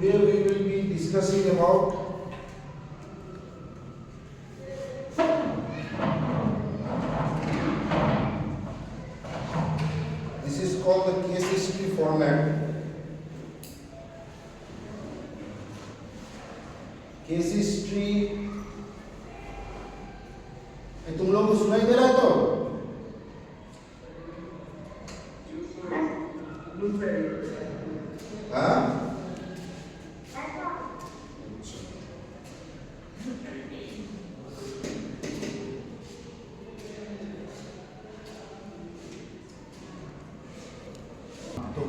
Today we will be discussing about this is called the case history format. Case history तुम लोगों को सुनाई दे रहा है तो हाँ तो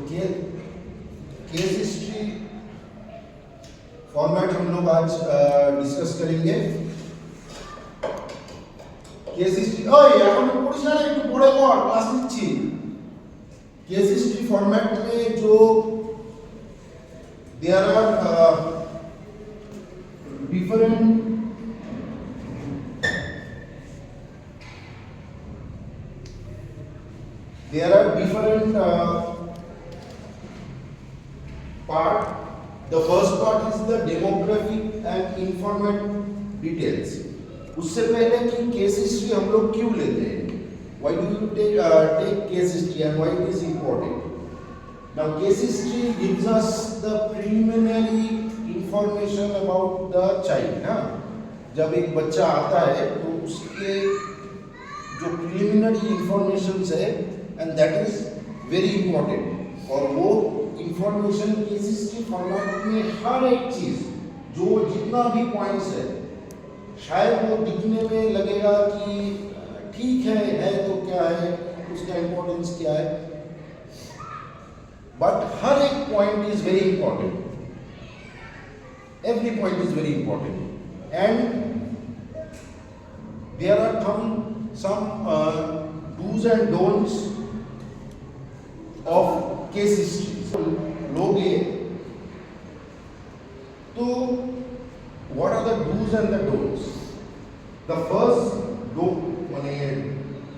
केस हिस्ट्री फॉर्मेट हम लोग आज डिस्कस करेंगे। केस हिस्ट्री এখন পড়িস না একটু পড়ে পড় ক্লাস নিচ্ছি। केस हिस्ट्री फॉर्मेट में जो there are different part. The first part is the demographic and informative details. उससे पहले कि केस हिस्ट्री हम लोग क्यों लेते हैं, why do you take case history and why it is important? Now case history gives us the preliminary information about the child ना, जब एक बच्चा आता है तो उसके जो preliminary information है and that is very important और वो इंफॉर्मेशन केस हिस्ट्री फॉर्मेट में हर एक चीज जो जितना भी पॉइंट्स है शायद वो दिखने में लगेगा कि ठीक है तो क्या है, उसका इंपॉर्टेंस क्या है, बट हर एक point is very important, every point is very important and there are some do's and don'ts of case history. लोगे तो what are the do's and the don'ts? The first do माने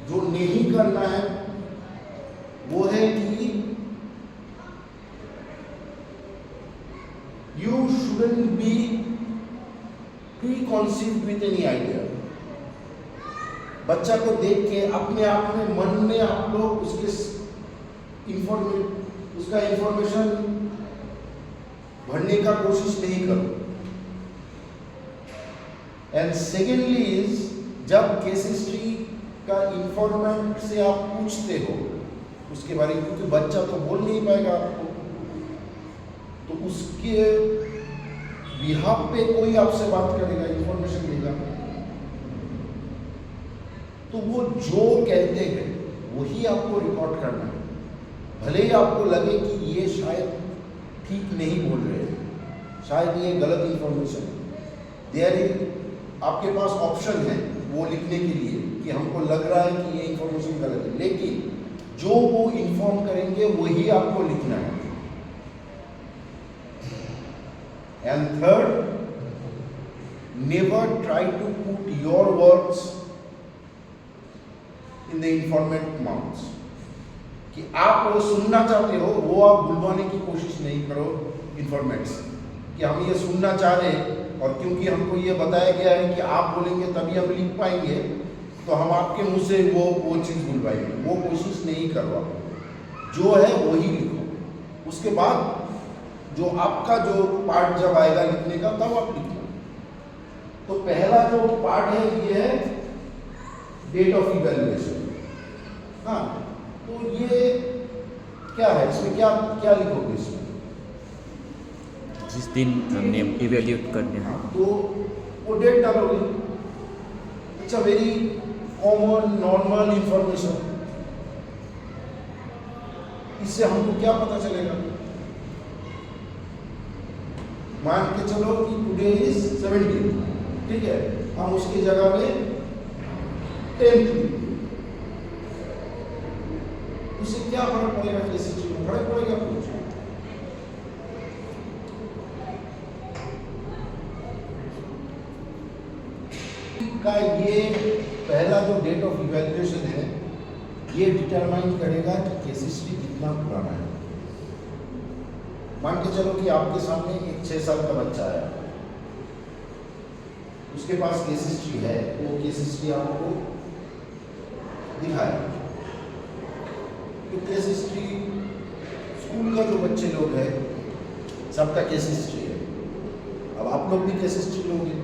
जो नहीं करना है वो है कि you shouldn't be preconceived with any idea. बच्चा को देख के अपने आप में मन में आप लोग उसका इंफॉर्मेशन भरने का कोशिश नहीं करो। एंड सेकेंडली इज जब केस हिस्ट्री का इंफॉर्मेंट से आप पूछते हो उसके बारे में, क्योंकि बच्चा तो बोल नहीं पाएगा आपको, तो उसके बिहाफ पे कोई आपसे बात करेगा, इंफॉर्मेशन देगा, तो वो जो कहते हैं वही आपको रिकॉर्ड करना है, भले ही आपको लगे कि ये शायद ठीक नहीं बोल रहे हैं, शायद ये गलत इंफॉर्मेशन है। देयर इज आपके पास ऑप्शन है वो लिखने के लिए कि हमको लग रहा है कि ये इंफॉर्मेशन गलत है, लेकिन जो वो इन्फॉर्म करेंगे वही आपको लिखना है। And third, never try to put your words in the informant mouths, कि आप वो सुनना चाहते हो वो आप बुलवाने की कोशिश नहीं करो इन्फॉर्मेंट्स, कि हम ये सुनना चाह रहे हैं और क्योंकि हमको ये बताया गया है कि आप बोलेंगे तभी हम लिख पाएंगे तो हम आपके मुंह से वो चीज़ बुलवाएंगे, वो कोशिश नहीं करवा, जो है वही लिखो। उसके बाद जो आपका जो पार्ट जब आएगा लिखने का तब आप लिखना। तो पहला जो पार्ट है ये है डेट ऑफ इवैल्यूएशन। हाँ, तो ये क्या है, इसमें क्या क्या लिखोगे इसमें? जिस दिन हमने इवैल्यूएट करने हैं तो वो डेट डालोगे। It's a very common normal information. इससे हमको क्या पता चलेगा? मान के चलो कि टुडे इज 17, ठीक है, हम उसकी जगह में 10 उससे क्या फर्क पड़ेगा? किसी चीज में फर्क पड़ेगा कुछ? का ये पहला जो डेट ऑफ इवैल्यूएशन है ये डिटरमाइन करेगा कि केस हिस्ट्री कितना पुराना है। मान के चलो कि आपके सामने एक 6 साल का बच्चा है, उसके पास केस हिस्ट्री है, वो केस हिस्ट्री आपको दिखाया। तो केस हिस्ट्री स्कूल का जो बच्चे लोग हैं सबका केस हिस्ट्री है। अब आप लोग भी केस हिस्ट्री लोगे,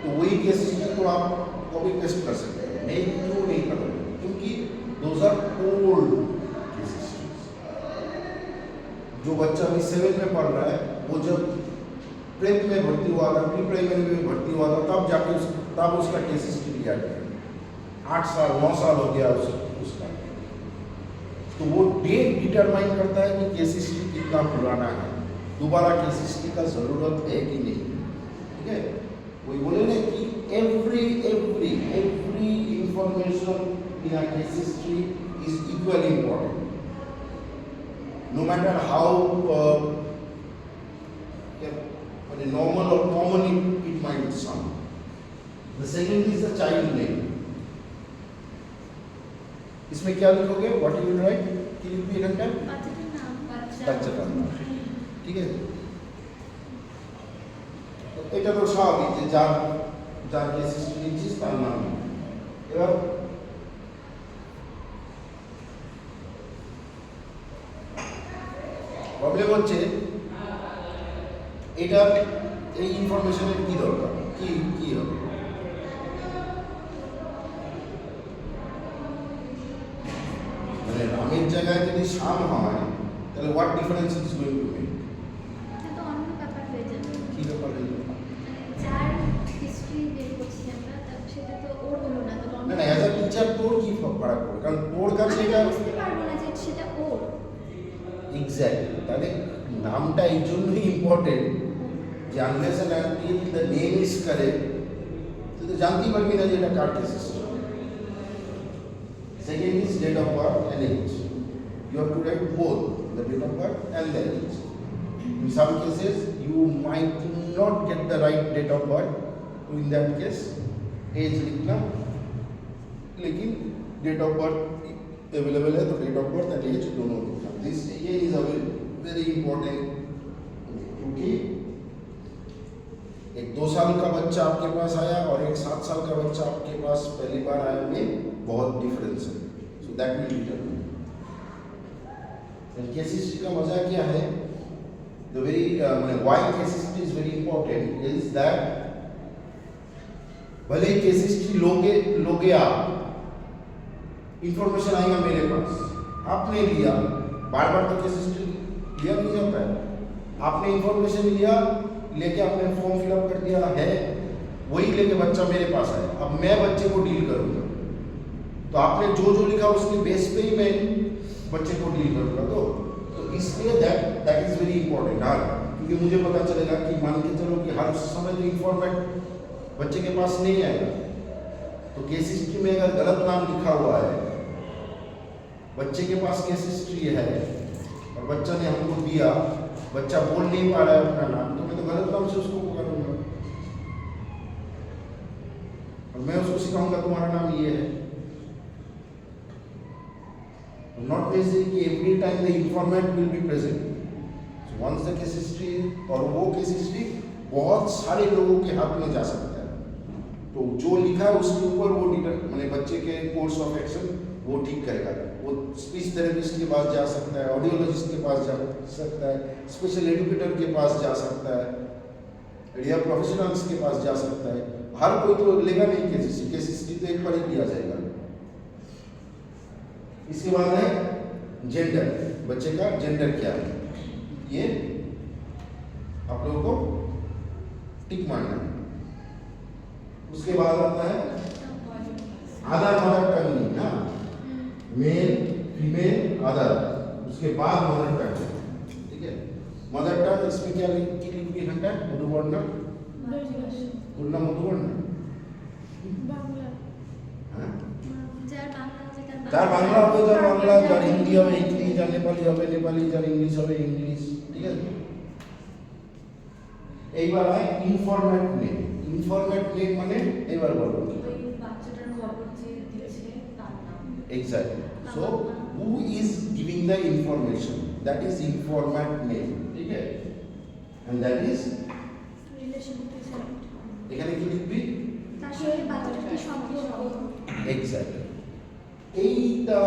तो वही केस हिस्ट्री को आप कॉपी पेस्ट कर सकते हैं। नहीं, क्यों नहीं करोगे? क्योंकि those are old case histories. जो बच्चा अभी 7 में पढ़ रहा है, वो जब प्रेप में भर्ती हुआ था, प्री प्राइमरी में भर्ती हुआ था, तब जाके तब उसका केस हिस्ट्री लिया गया। 8 साल 9 साल हो गया उसका। तो वो डेट डिटरमाइन करता है कि केस हिस्ट्री कितना पुराना है, दोबारा केस हिस्ट्री का जरूरत है कि नहीं। ठीक है, वही बोले ना कि every information in a case history is equally important, no matter how normal or common it might sound. The second is the child name. इसमें क्या लिखोगे? What you will write? Can you repeat again? बच्चा का नाम। ठीक है, এটা তো স্বাভাবিক যে যার কেস হিস্ট্রি নিচ্ছিস তার নাম। এবার প্রবলেম হচ্ছে এটা এই ইনফরমেশনের কি দরকার, কি হবে? মানে রামের জায়গায় যদি শাম হয় তাহলে what difference is going to make? তো অন্য ব্যাপার হয়ে যাবে। কি ব্যাপার হয়ে যাবে? যার হিস্ট্রি বের করছি আমরা, সেটা তো ওর হলো না। তো না না, অ্যাজ আ টিচার তোর কি ফারাক পড়ে? কারণ তোর কাছে এটা বুঝতে পারবো না যে সেটা ওর। এক্স্যাক্টলি, তাহলে নামটা এই জন্যই ইম্পর্টেন্ট যে unless and until the name is correct তুই তো জানতেই পারবি না যে এটা কার case history. Second is date of birth and age. You have to write both the date of birth and the age. In some cases, you might not get the right date of birth. In that case, age लिखना, लेकिन date of birth available है तो date of birth and age दोनों लिखना। This ये is a very important, क्योंकि एक 2 साल का बच्चा आपके पास आया और एक 7 साल का बच्चा आपके पास पहली बार आया में बहुत डिफरेंस है। So that will determine. Case history का मजा क्या है? The very why case history is very important is that भले ही केस हिस्ट्री लोगे आप, इंफॉर्मेशन आएगा मेरे पास, आपने लिया, बार बार तो केस हिस्ट्री लिया नहीं जाता है। आपने इंफॉर्मेशन लिया, लेके आपने फॉर्म फिलअप कर दिया है, वही लेके बच्चा मेरे पास आया। अब मैं बच्चे को डील करूंगा, तो आपने जो लिखा उसके बेस पे ही मैं बच्चे को डील करूंगा। तो इसलिए दैट इज वेरी इंपॉर्टेंट। हाँ, क्योंकि मुझे पता चलेगा कि मान के चलो कि हर समय तो इंफॉर्मेट बच्चे के पास नहीं आएगा। तो केस हिस्ट्री में अगर गलत नाम लिखा हुआ है, बच्चे के पास केस हिस्ट्री है और बच्चा ने हमको दिया, बच्चा बोल नहीं पा रहा है अपना नाम, तो मैं तो गलत नाम से उसको पुकारूंगा और मैं उसको सिखाऊंगा तुम्हारा नाम ये है। Not necessarily every time the informant will be present. So once the case history, और वो केस हिस्ट्री बहुत सारे लोगों के हाथ में जा सकता है। तो जो लिखा है उसके ऊपर वो मैंने बच्चे के कोर्स ऑफ एक्शन वो ठीक करेगा। वो स्पीच थेरेपिस्ट के पास जा सकता है, ऑडियोलॉजिस्ट के पास जा सकता है, स्पेशल एजुकेटर के पास जा सकता है, रियल प्रोफेशनल्स के पास जा सकता है। हर कोई तो लेगा नहीं केस हिस्ट्री तो एक बार ही लिया जाएगा। इसके बाद है जेंडर, बच्चे का जेंडर क्या है, ये आप लोगों को टिक मारना है। उसके बाद आता है आधार मदर टंग, ना मेल फीमेल आधार, उसके बाद मदर टंग। ठीक है, मदर टंग इसमें क्या लिखी घंटा मधुवर्ण, बोलना मधुवर्ण যার বাংলা হবে যার বাংলা, যার হিন্দি হবে হিন্দি, যার নেপালি হবে নেপালি, যার ইংলিশ হবে ইংলিশ। ঠিক আছে, এইবার হয় ইনফরম্যাট নেম। ইনফরম্যাট নেম মানে এবার বলো বাচ্চাটার খবর যে দিচ্ছে তার নাম। Exactly. So who is giving the information? That is informant name, ठीक है, एंड दैट इज রিলেশন এখানে কি লিখবি তার সাথে বাচ্চাটার কি সম্পর্ক এক্স্যাক্টলি। এইটা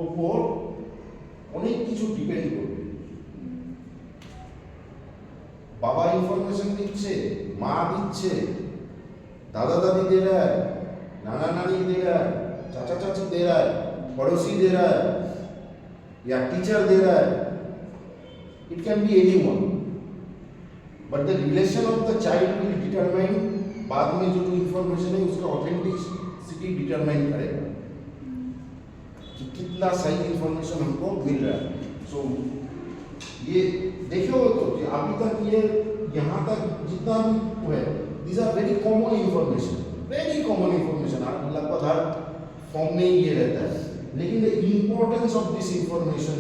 উপর অনেক কিছু ডিপেন্ড করবে। বাবা ইনফরমেশন দিচ্ছে, মা দিচ্ছে, दादा दादी दे रहा है, नाना नानी दे रहा है, चाचा चाची दे रहा है, पड़ोसी दे रहा है, या टीचर दे रहा है, it can be anyone, but the relation of the child will determine, बाद में जो इंफॉर्मेशन है उसका ऑथेंटिसिटी डिटरमाइन करेगा कि कितना सही इंफॉर्मेशन हमको मिल रहा है। सो ये देखो तो कि अभी तक ये यहाँ तक जितना भी है, these are very common information, very common information, लगभग हर फॉर्म में ये रहता है, लेकिन the importance of this information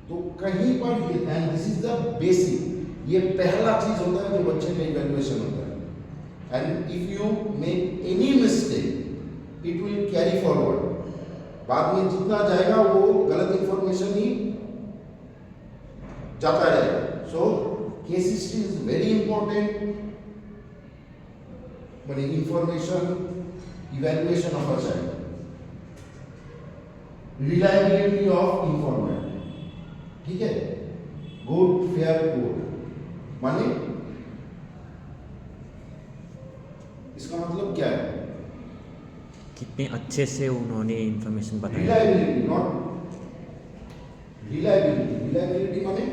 तो कहीं पर ये, and this is the basic, ये पहला चीज होता है जो बच्चे का इवैल्यूएशन होता है, and if you make any mistake it will carry forward, बाद में जितना जाएगा वो गलत इंफॉर्मेशन ही जाता रहेगा। So case history is very important, माने information evaluation of a child, reliability of information, ठीक है, गुड फेयर गुड, माने इसका मतलब क्या है, कितने अच्छे से उन्होंने इंफॉर्मेशन बताया। रिलायबिलिटी, नॉट रिलायबिलिटी माने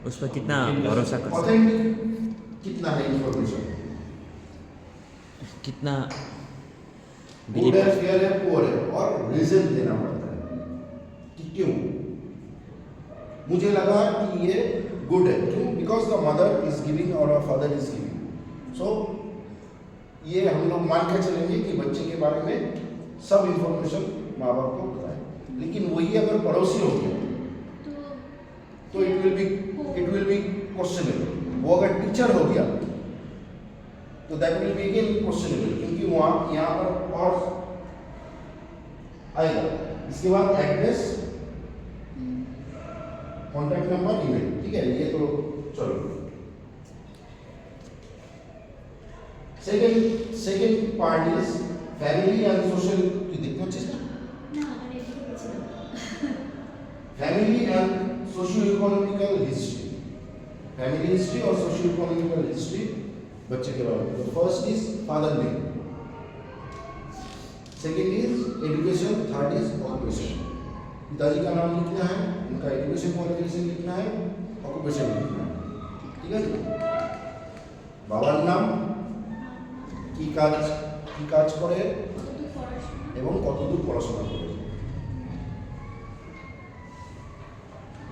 उस पर कितना भरोसा कर सकते, ऑथेंटिक कितना है इंफॉर्मेशन, कितना गुड है, फेयर है, पुअर है, और रीजन देना पड़ता है कि क्यों मुझे लगा कि ये गुड है, क्यों, because the mother is giving और फादर इज गिविंग। सो ये हम लोग मान के चलेंगे कि बच्चे के बारे में सब इंफॉर्मेशन माँ बाप को पता है, लेकिन वही अगर पड़ोसी हो गया तो इट विल बी क्वेश्चनेबल, वो अगर टीचर हो गया तो that will be again questionable, क्योंकि वहाँ यहाँ पर और आएगा। इसके बाद एड्रेस, कॉन्टैक्ट नंबर, ईमेल, ठीक है, ये तो चलो। Second part is family and social, देखते हो चीज না মানে এটা বলছিলাম family and socio economical history, family history और सोशियो इकोनॉमिकल हिस्ट्री बच्चे के बारे में। First is father name, second is education, third is occupation. पिताजी का नाम लिखना है, उनका एजुकेशन क्वालिफिकेशन लिखना है, ऑक्यूपेशन लिखना है, ठीक है जी। बाবার नाम, কি কাজ করে কতটুকু পড়াশোনা এবং কতদূর পড়াশোনা করে।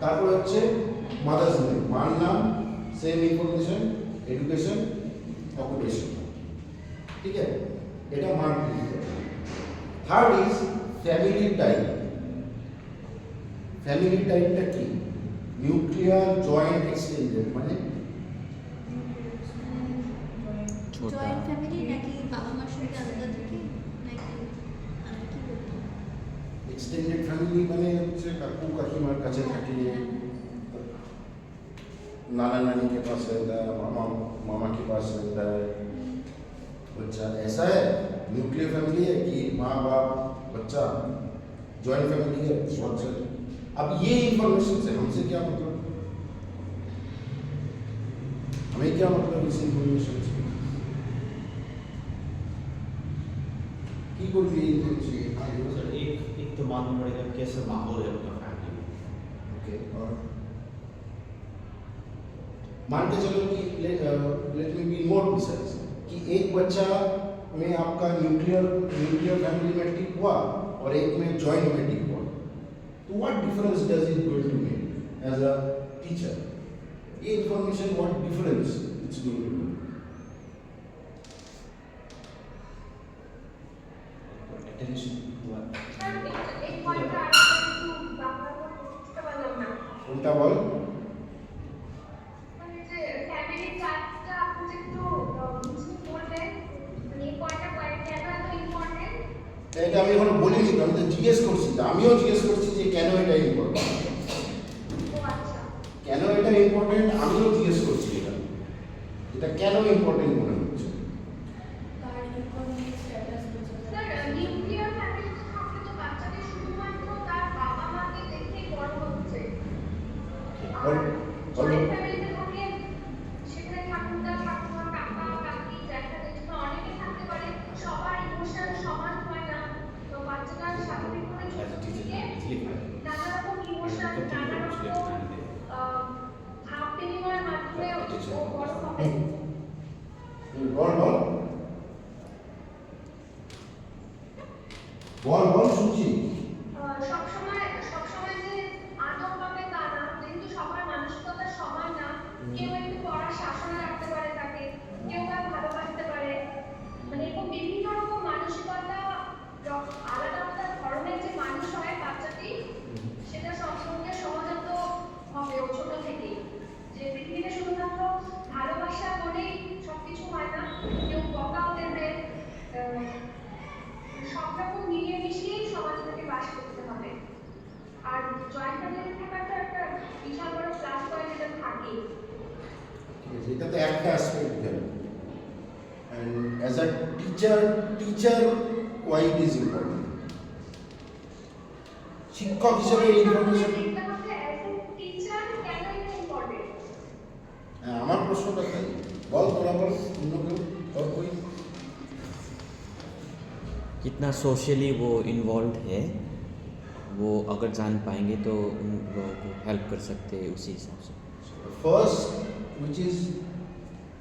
তারপর হচ্ছে মাদার্স নেম, মার নাম, সেম ইনফরমেশন, এডুকেশন, অকুপেশন, ঠিক আছে, এটা মার লিখতে হবে। Third is family type. Family টাইপটা কি, নিউক্লিয়ার, জয়েন্ট, এক্সটেন্ডেড, মানে জয়েন্ট ফ্যামিলি নাকি বাবা মার সঙ্গে আলাদা থাকে নাকি কি বলতো এক্সটেন্ডেড ফ্যামিলি মানে হচ্ছে কাকু কাকিমার কাছে থাকে, नाना नानी के पास रहता है, मामा के पास रहता है बच्चा, ऐसा है। न्यूक्लियर फैमिली है कि माँ बाप बच्चा, जॉइंट फैमिली है बच्चा। अब ये इंफॉर्मेशन से हमसे क्या मतलब, हमें क्या मतलब इस इंफॉर्मेशन से, की कोई भी चाहिए। हाँ सर एक तो मालूम पड़ेगा कैसा माहौल है उनका फैमिली में। ओके, और मान के चलो कि let me be more precise कि एक बच्चा में आपका न्यूक्लियर फैमिली में टिक हुआ और एक में जॉइंट में टिक हुआ, तो what difference does it going to make as a teacher, ये information what difference it's going to make. Attention हुआ एक पॉइंट का बाबा को বুঝতে পারলাম না কোনটা বল, মানে যে ফ্যামিলি চার্টটা আপনি একটু বুঝিয়ে বলবেন, মানে এই পয়েন্টটা কেন এত ইম্পর্টেন্ট। এটা আমি এখন বলিনি তো, আমি তো জিজ্ঞেস করছি, আমিও জিজ্ঞেস করছি যে কেন এটা ইম্পর্টেন্ট আমিও জিজ্ঞেস করছি এটা কেন ইম্পর্টেন্ট মনে হচ্ছে? তার ইকোনমিক স্ট্যাটাস বোঝা স্যার যায়। নিউক্লিয়ার ফ্যামিলিতে থাকলে তো বাচ্চাদের শুধুমাত্র তার বাবা মাকে দেখেই বড় হচ্ছে। আর জয়েন্ট ফ্যামিলিতে থাকলে সেখানে ঠাকুরদা ঠাকুমা কাকা কাকি জ্যাঠা জেঠিমা অনেকে থাকতে পারে, সবার ইমোশন সমান হয় না, তো বাচ্চাটা স্বাভাবিকভাবে ছোট থেকে নানা রকম ইমোশন নানা রকম ভাব বিনিময়ের মাধ্যমে ও বড় হবে। বল শুনছি। সবসময় যে আদর পাবে তা না, যেহেতু সবার মানসিকতা সমান না, কেউ একটু কড়া শাসনে রাখতে পারে তাকে, কেউ বা ভালোবাসতে পারে, মানে এরকম বিভিন্ন রকম মানসিকতা আলাদা আলাদা ধরনের যে মানুষ হয় বাচ্চাটি, সেটা সবসময় সহজাত হবে ও ছোট থেকেই। যে পৃথিবীতে শুধুমাত্র ভালোবাসা বলেই সবকিছু হয় না, কেউ বকাও দেবে, সব রকম মিলিয়ে মিশিয়েই সমাজ থেকে বাস করতে হবে। আর জয়েন্ট ফ্যামিলিতে থাকাটা একটা বিশাল বড় প্লাস পয়েন্ট এটা থাকে। এটা তো একটা অ্যাসপেক্ট গেল। And as a teacher why it is important? শিক্ষক হিসেবে এই ইনফরমেশন এটা হচ্ছে অ্যাজ এ টিচার কেন এটা ইম্পর্টেন্ট? আমার প্রশ্নটা তাই। বল তোরা বল, অন্য কেউ और कोई? कितना सोशली वो इन्वॉल्व है, वो अगर जान पाएंगे तो उन लोगों को हेल्प कर सकते हैं उसी हिसाब से। First, which is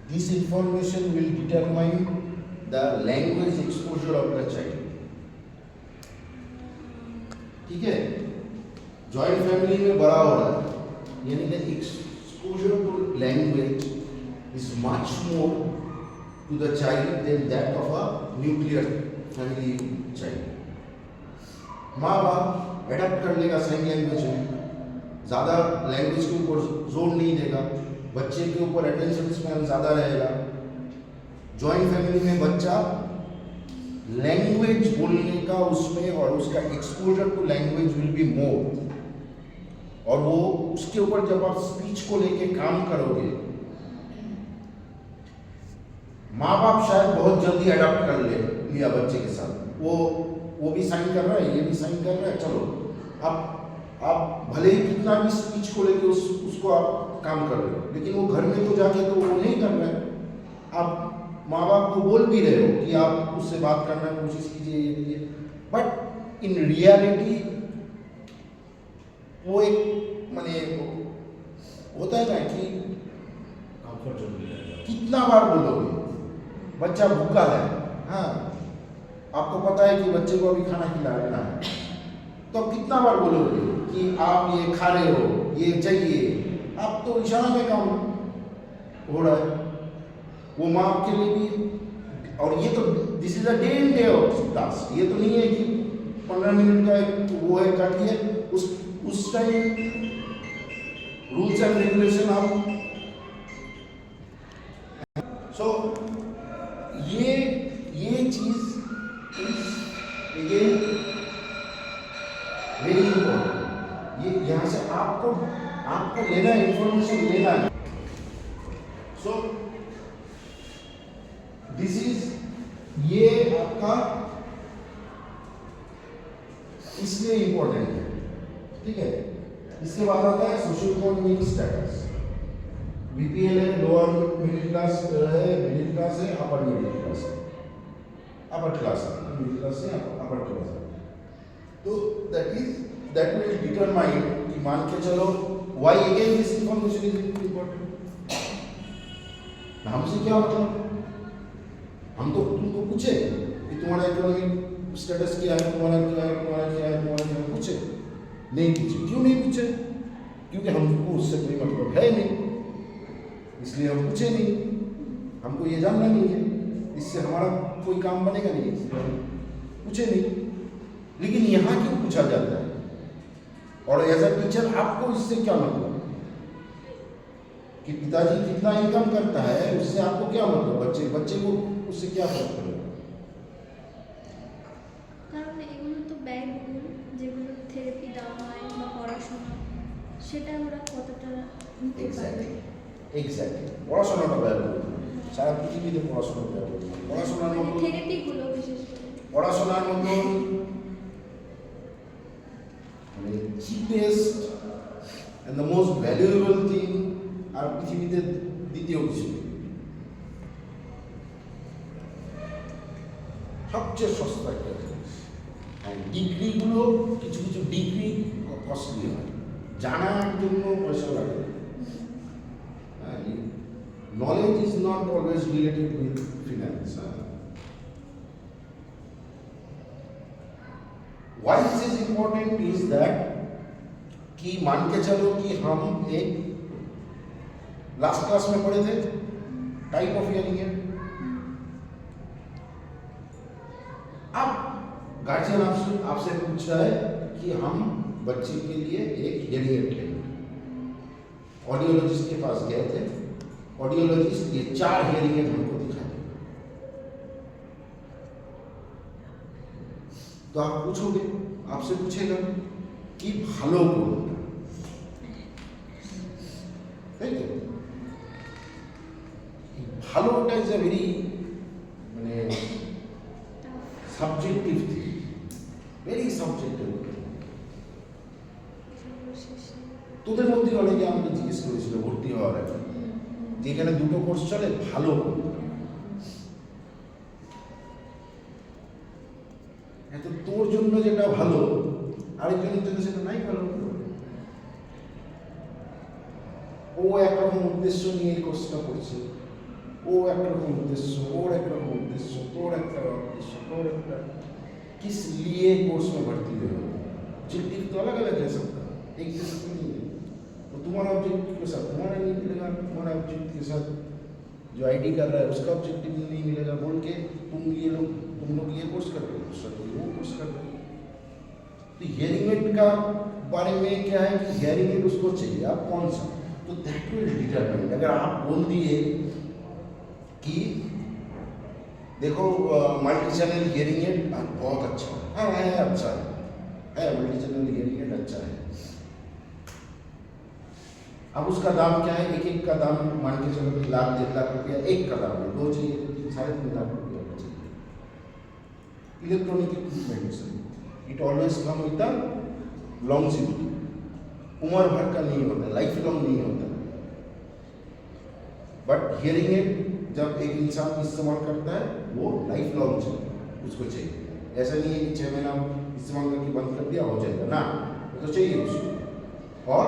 this information will determine the language exposure of the child. ठीक है? जॉइंट फैमिली में बड़ा हो रहा है, यानी the exposure to language is much more to the child than that of a nuclear family child. माँ बाप एडप्ट कर लेगा साइन लैंग्वेज में, ज़्यादा लैंग्वेज के ऊपर जोर नहीं देगा, बच्चे के ऊपर अटेंशन स्पैन ज़्यादा रहेगा। जॉइंट फैमिली में बच्चा लैंग्वेज बोलने का उसमें और उसका exposure to language will be more, और वो उसके ऊपर जब आप स्पीच को लेके काम करोगे, माँ बाप शायद बहुत जल्दी अडॉप्ट कर लिया बच्चे के साथ, वो भी साइन कर रहा है, ये भी साइन कर रहा है, चलो आप भले ही कितना भी स्पीच को लेके उसको आप काम कर रहे हो, लेकिन वो घर में तो जाके तो वो नहीं कर रहे हैं। आप माँ बाप को बोल भी रहे हो कि आप उससे बात करने की कोशिश कीजिए, ये कीजिए, बट इन रियलिटी वो एक माने होता है ना कि कंफर्ट जोन में रहेगा। कितना बार बोलोगे? बच्चा भूखा है, हाँ आपको पता है कि बच्चे को अभी खाना खिलाना है, तो आप कितना बार बोलोगे कि आप ये खा रहे हो, ये चाहिए? आप तो इशारा में काम हो रहा है। वो माँ के लिए भी, और ये तो this is a day in day out task, ये तो नहीं है कि 15 मिनट का एक वो है काटिए, उस टाइम रूल्स एंड रेगुलेशन आप सो ये चीज अगेन वेरी इंपॉर्टेंट। ये यहाँ से आपको लेना है, इंफॉर्मेशन लेना है। सो दिस इज ये आपका इसलिए इंपॉर्टेंट है, ठीक है? इसके बाद आता है सोशल इकोनॉमिक स्टेटस। बीपीएल है, लोअर मिडिल क्लास है, मिडिल क्लास है, अपर मिडिल क्लास है, अपर क्लास है, मिडिल क्लास है, अपर क्लास है। तो that will determine कि मान के चलो why again this information is important। हमसे क्या मतलब? हम तो तुमको पूछे कि तुम्हारा इकोनॉमिक स्टेटस क्या है, तुम्हारा क्या है, तुम्हारा क्या है, तुम्हारा क्या है, पूछे? नहीं पूछे। क्यों नहीं पूछे? क्योंकि हमको उससे कोई मतलब है नहीं, इसलिए हम पूछे नहीं। हमको ये जानना नहीं है, इससे हमारा कोई काम बनेगा नहीं, इसलिए हम पूछे नहीं। लेकिन यहाँ क्यों पूछा जाता है? और एज अ टीचर आपको इससे क्या मतलब कि पिताजी कितना इनकम करता है, उससे आपको क्या मतलब? बच्चे को उससे क्या फर्क पड़ेगा? কারণ এগুলো তো ব্যয়বহুল, যেগুলো থেরাপি দেওয়া হয় বা পড়াশোনা, সেটা ওরা কতটা নিতে পারবে? এক্স্যাক্টলি পড়াশোনাটা ব্যবহার করবে সারা পৃথিবীতে পড়াশোনা ব্যবহার করবে পড়াশোনার মানে মতো থেরাপিগুলো বিশেষ করে পড়াশোনার মতো মানে cheapest and the most valuable thing আর পৃথিবীতে দ্বিতীয় কিছু নেই। সবচেয়ে সস্তা একটা জিনিস। আর ডিগ্রিগুলো কিছু কিছু ডিগ্রি কস্টলি হয়, জানার জন্য পয়সা লাগে। Knowledge is not always related with finance. Why this is important is that कि मान के चलो कि हम एक लास्ट क्लास में पढ़े थे टाइप ऑफ हियरिंग एड। अब गार्जियन आपसे पूछ रहा है कि हम बच्चे के लिए एक हियरिंग एड लेंगे। ऑडियोलॉजिस्ट के पास गए थे, ऑडियोलॉजिस्ट ये 4 हियरिंग एड हमको दिखाए। तो आप पूछोगे, आपसे पूछेगा कि ভালো কোনটা, তাই তো? ভালোটা ইজ এ ভেরি মানে সাবজেক্টিভ থিং, ভেরি সাবজেক্টিভ। তোদের মধ্যে অনেকে আমাকে জিজ্ঞেস করেছিল ভর্তি হওয়ার আগে যে এখানে দুটো কোর্স চলে, ভালো কোনটা? এত তোর জন্য যেটা ভালো আরেকজনের জন্য সেটা নাই ভালো। ও একরকম উদ্দেশ্য নিয়ে এই কোর্সটা করছে, ও একরকম উদ্দেশ্য, ওর একরকম উদ্দেশ্য, তোর একটা उद्देश्य, তোর একটা, किस लिए कोर्स में भर्ती हुए हो? ऑब्जेक्टिव तो अलग अलग है सबका, एक जैसा तो नहीं है। तो तुम्हारा ऑब्जेक्टिव के साथ तुम्हारा नहीं मिलेगा, तुम्हारा ऑब्जेक्टिव के साथ जो आईडी कर रहा है उसका ऑब्जेक्टिव नहीं मिलेगा, बोल के तुम लोग ये कोर्स कर रहे हो, दूसरा कोई वो कोर्स कर रहे हो। तो हियरिंग एड का बारे में क्या है कि हियरिंग एड उसको चाहिए, आप कौन सा, तो दैट विल डिटरमाइन। अगर आप बोल दिए कि देखो मल्टी चैनल हियरिंग एड बहुत अच्छा है, हाँ है अच्छा है मल्टी चैनल हियरिंग एड अच्छा है। अब उसका दाम क्या है, एक का दाम मान के चलो 1 लाख 1.5 लाख रुपया एक का दाम है, 2 चाहिए तो 3-3.5 लाख रुपया चाहिए। Electronic equipments it always come with the longevity, उम्र भर का नहीं होता, लाइफ लॉन्ग नहीं होता। बट हियरिंग एड जब एक इंसान इस्तेमाल करता है वो लाइफ लॉन्ग चाहिए, उसको चाहिए। ऐसा नहीं है कि 6 महीना इस्तेमाल करके बंद कर दिया हो जाएगा ना, वो तो चाहिए उसको। और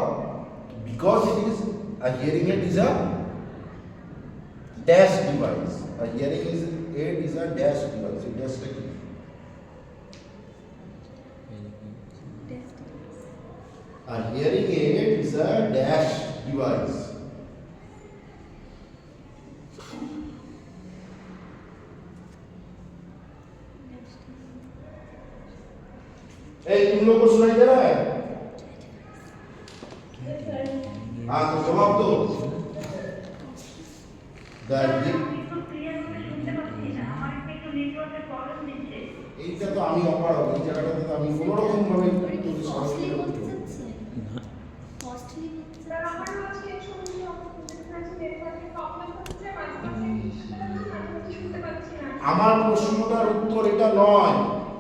because it is a hearing aid is a dash device, a hearing aid is a dash device, it dash like a hearing aid is a dash device. तुम लोग को सुनाई दे रहा है? हाँ तो जवाब दो। এইটা তো আমি অপার হবে, এই জায়গাটাতে তো আমি কোনো রকম ভাবে যদি কস্টলি সরাসরি বলতে চাচ্ছেন? কস্টলি বলতে স্যার চাচ্ছেন? আমার আজকে শুনছি আপনাদের নেটওয়ার্কের প্রবলেম হচ্ছে, মাঝে মাঝে শুনতে পাচ্ছি না। আমার প্রশ্নটার উত্তর এটা নয়,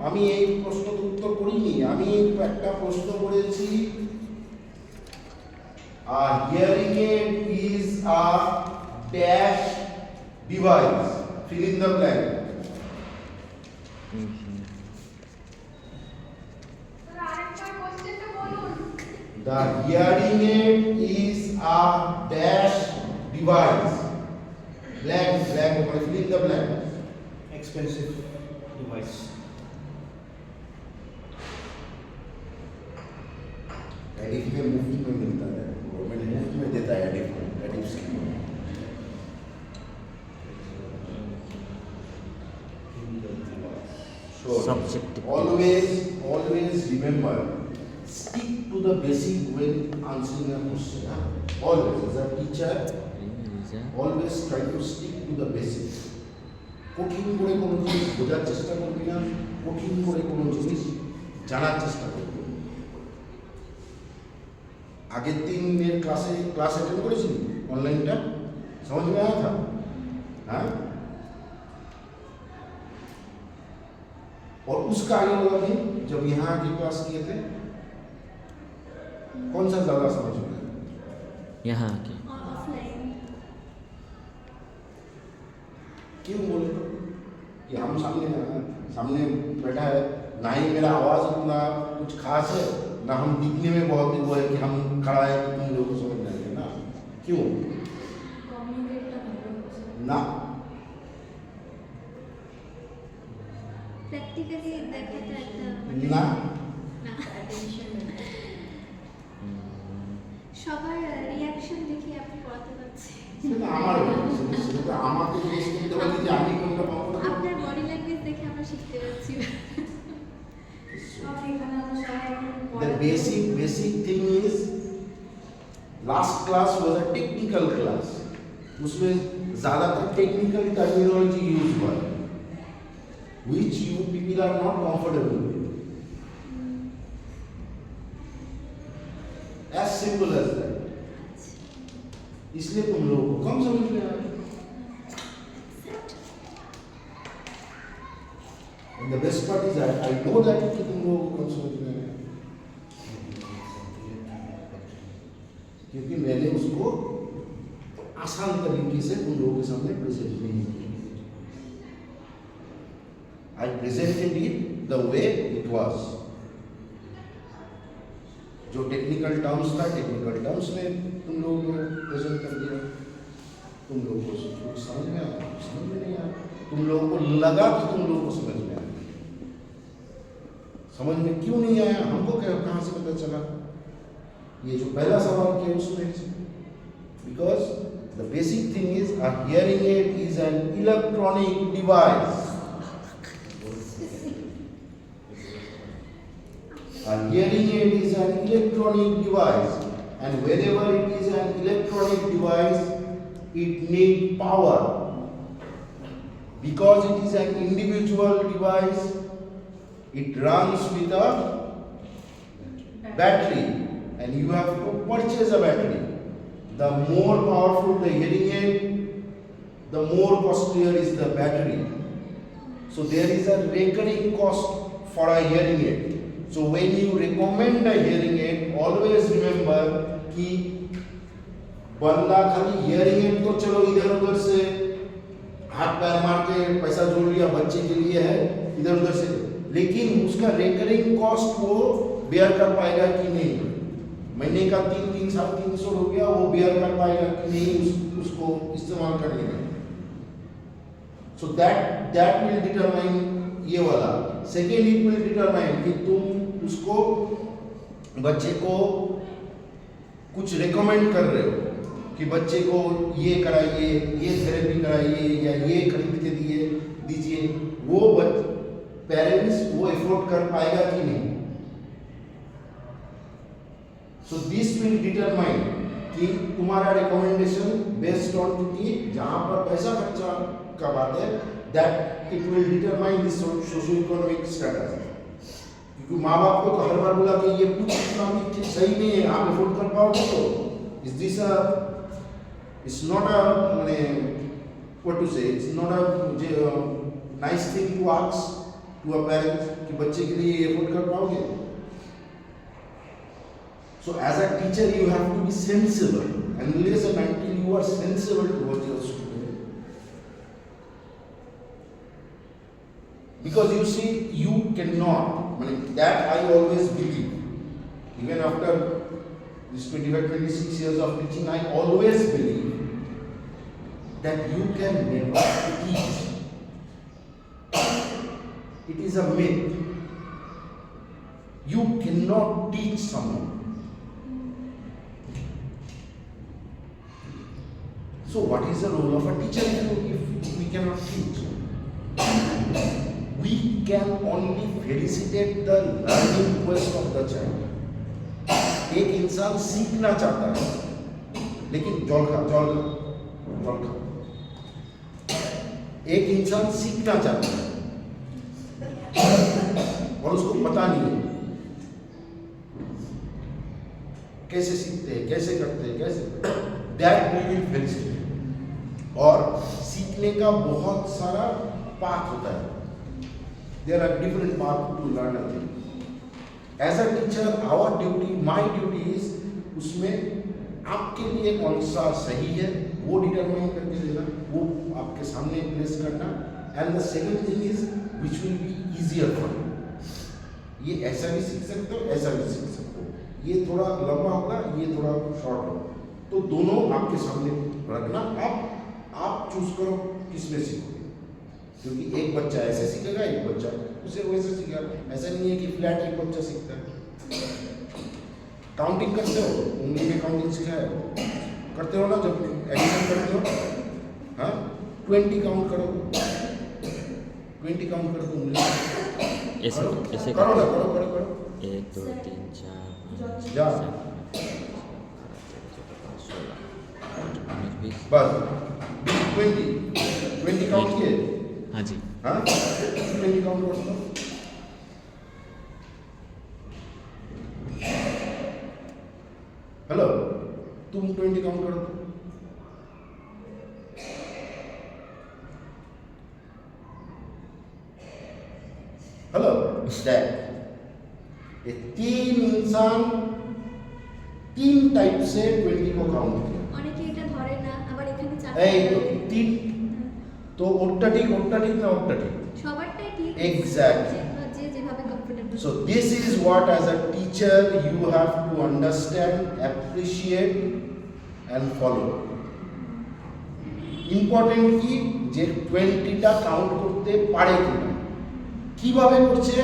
আমি এই প্রশ্নটার উত্তর করিনি, আমি একটা প্রশ্ন করেছি a hearing aid is a dash device, fill in the blank. Sir আরেকবার কোশ্চেনটা বলুন। The hearing aid is a dash device, blank fill in the blank. Expensive device. एडिफ में मुफ्त में मिलता है, गवर्नमेंट मुफ्त में देता है एडिफ scheme. So Subjective. always remember, stick to the basic when answering a question. Always, as a teacher, always try to stick to the basic. কঠিন করে কোনো জিনিস বোঝার চেষ্টা করবি না, কঠিন করে কোনো জিনিস জানার চেষ্টা করবি। আগের দিনের ক্লাস অ্যাটেন্ড করেছিলি অনলাইনটা समझ में आया था हाँ और उसका आगे वाला दिन जब यहाँ आके क्लास किए थे कौन सा ज्यादा समझ में आया यहाँ आके और ऑफलाइन क्यों बोले कि हम सामने बैठा है ना ही मेरा आवाज उतना कुछ खास है ना हम दिखने में बहुत ही वो है कि हम खड़ा है कि तुम लोगों को समझ में आएगा ना क्यों कम्युनिकेटটা ভালো হচ্ছে ना প্র্যাকটিক্যালি দেখাটা একটা না না অ্যাটেনশন সবার রিয়াকশন দেখে আপনি পড়াতে পারছেন সেটা আমার সেটা আমাকে জিজ্ঞেস করতে পারি যে আমি কোনটা পাবো আপনার বডি ল্যাঙ্গুয়েজ দেখে আমরা শিখতে পারছি সব এখানে আমরা সবাই এখন The basic thing is last class was a technical class. उसमें ज़्यादातर technical terminology यूज हुआ है, which you people are not comfortable with. As simple as that. इसलिए तुम लोगों को कम समझ में आया. And the best part is that I know that कि तुम लोगों को कम समझ में आया. क्योंकि मैंने उसको आसान तरीके से उन लोगों के सामने प्रेजेंट नहीं किया. I presented it the way it was. जो टेक्निकल टर्म्स था टेक्निकल टर्म्स में तुम लोगों को प्रेजेंट कर दिया. तुम लोगों को कुछ समझ में आया, समझ में नहीं आया. तुम लोगों को लगा कि तुम लोगों को समझ में आया. समझ में क्यों नहीं आया हमको कहाँ से पता चला? ये जो पहला सवाल किया उसमें because the basic thing is a hearing aid is an electronic device. A hearing aid is an electronic device, and whenever it is an electronic device, it needs power. Because it is an individual device, it runs with a battery, and you have to purchase a battery. The more powerful the hearing aid, the more costlier is the battery. So there is a recurring cost for a hearing aid. So when you recommend a hearing aid, always remember कि बंदा खाली hearing aid तो चलो इधर उधर से हाथ पैर मार के पैसा जोड़ लिया बच्चे के लिए है इधर उधर से, लेकिन उसका recurring cost वो bear कर पाएगा कि नहीं. महीने का 300-350 हो गया, वो bear कर पाएगा कि नहीं उसको इस्तेमाल करने में. So that will determine ये वाला. सेकेंड इट विल डिटरमाइन कि तुम उसको बच्चे को कुछ रिकमेंड कर रहे हो कि बच्चे को ये कराइए, ये थेरेपी कराइए या ये खरीद के दीजिए, वो पेरेंट्स वो एफोर्ड कर पाएगा कि नहीं. सो दिस विल डिटरमाइन कि तुम्हारा रिकमेंडेशन बेस्ड ऑन कि जहाँ पर पैसा खर्चा का बात है that it will determine the socio-economic status. क्योंकि माँ बाप को तो हर बार बोला कि ये कुछ इकोनॉमिक सही नहीं है, आप अफोर्ड कर पाओगे तो is this a it's not a what to say, it's not a nice thing to ask to a parent कि बच्चे के लिए अफोर्ड कर पाओगे. So as a teacher you have to be sensible, unless and until you are sensible towards your student. Because you see, you cannot, that I always believe, even after this 25-26 years of teaching, I always believe that you can never teach. It is a myth. You cannot teach someone. So what is the role of a teacher if we cannot teach? We can only felicitate the learning quest of the child. एक इंसान सीखना चाहता है, लेकिन जल खा. एक इंसान सीखना चाहता है और उसको पता नहीं है. कैसे सीखते हैं, कैसे करते हैं, कैसे दैट वी विल फेलिसिटेट। और सीखने का बहुत सारा पाथ होता है, there are different path to learn a thing. As a teacher our duty, my duty is उसमें आपके लिए कौन सा सही है वो डिटरमाइन करके देना, वो आपके सामने प्लेस करना। And the second thing is which will be easier for you. ये ऐसा भी सीख सकते हो, ऐसा भी सीख सकते हो, ये थोड़ा लंबा होगा, ये थोड़ा शॉर्ट होगा, तो दोनों आपके सामने रखना। आप चूज करो किस में सीखोगे, क्योंकि एक बच्चा ऐसे सीखेगा, एक बच्चा उसे वैसे सीखेगा। ऐसा नहीं है कि फ्लैट एक बच्चा सीखता है। काउंटिंग करते हो, उंगली में काउंटिंग सिखाया करते हो ना, जब एडिशन करते हो, हाँ 20 काउंट करो, 20 काउंट करो उंगली में। ऐसे ऐसे करो ना, करो करो करो। 1 2 3 4 5 जा 6 7 बस 20 काउंट किए, हाँ जी। हाँ 20 काउंट करो। हेलो, तुम 20 काउंट करो। हेलो दैट ये 3 इंसान 3 टाइप से 20 को काउंट किया। অনেকে এটা ধরে না, আবার এখানে এই তো চাপে 3, তো ওরটা ঠিক না ওরটা ঠিক। সবারটাই ঠিক। Exactly. যে যেভাবে comfortable. So this is what as a teacher you have to understand, appreciate and follow. Important কি যে 20টা কাউন্ট করতে পারে কিনা, কিভাবে করছে,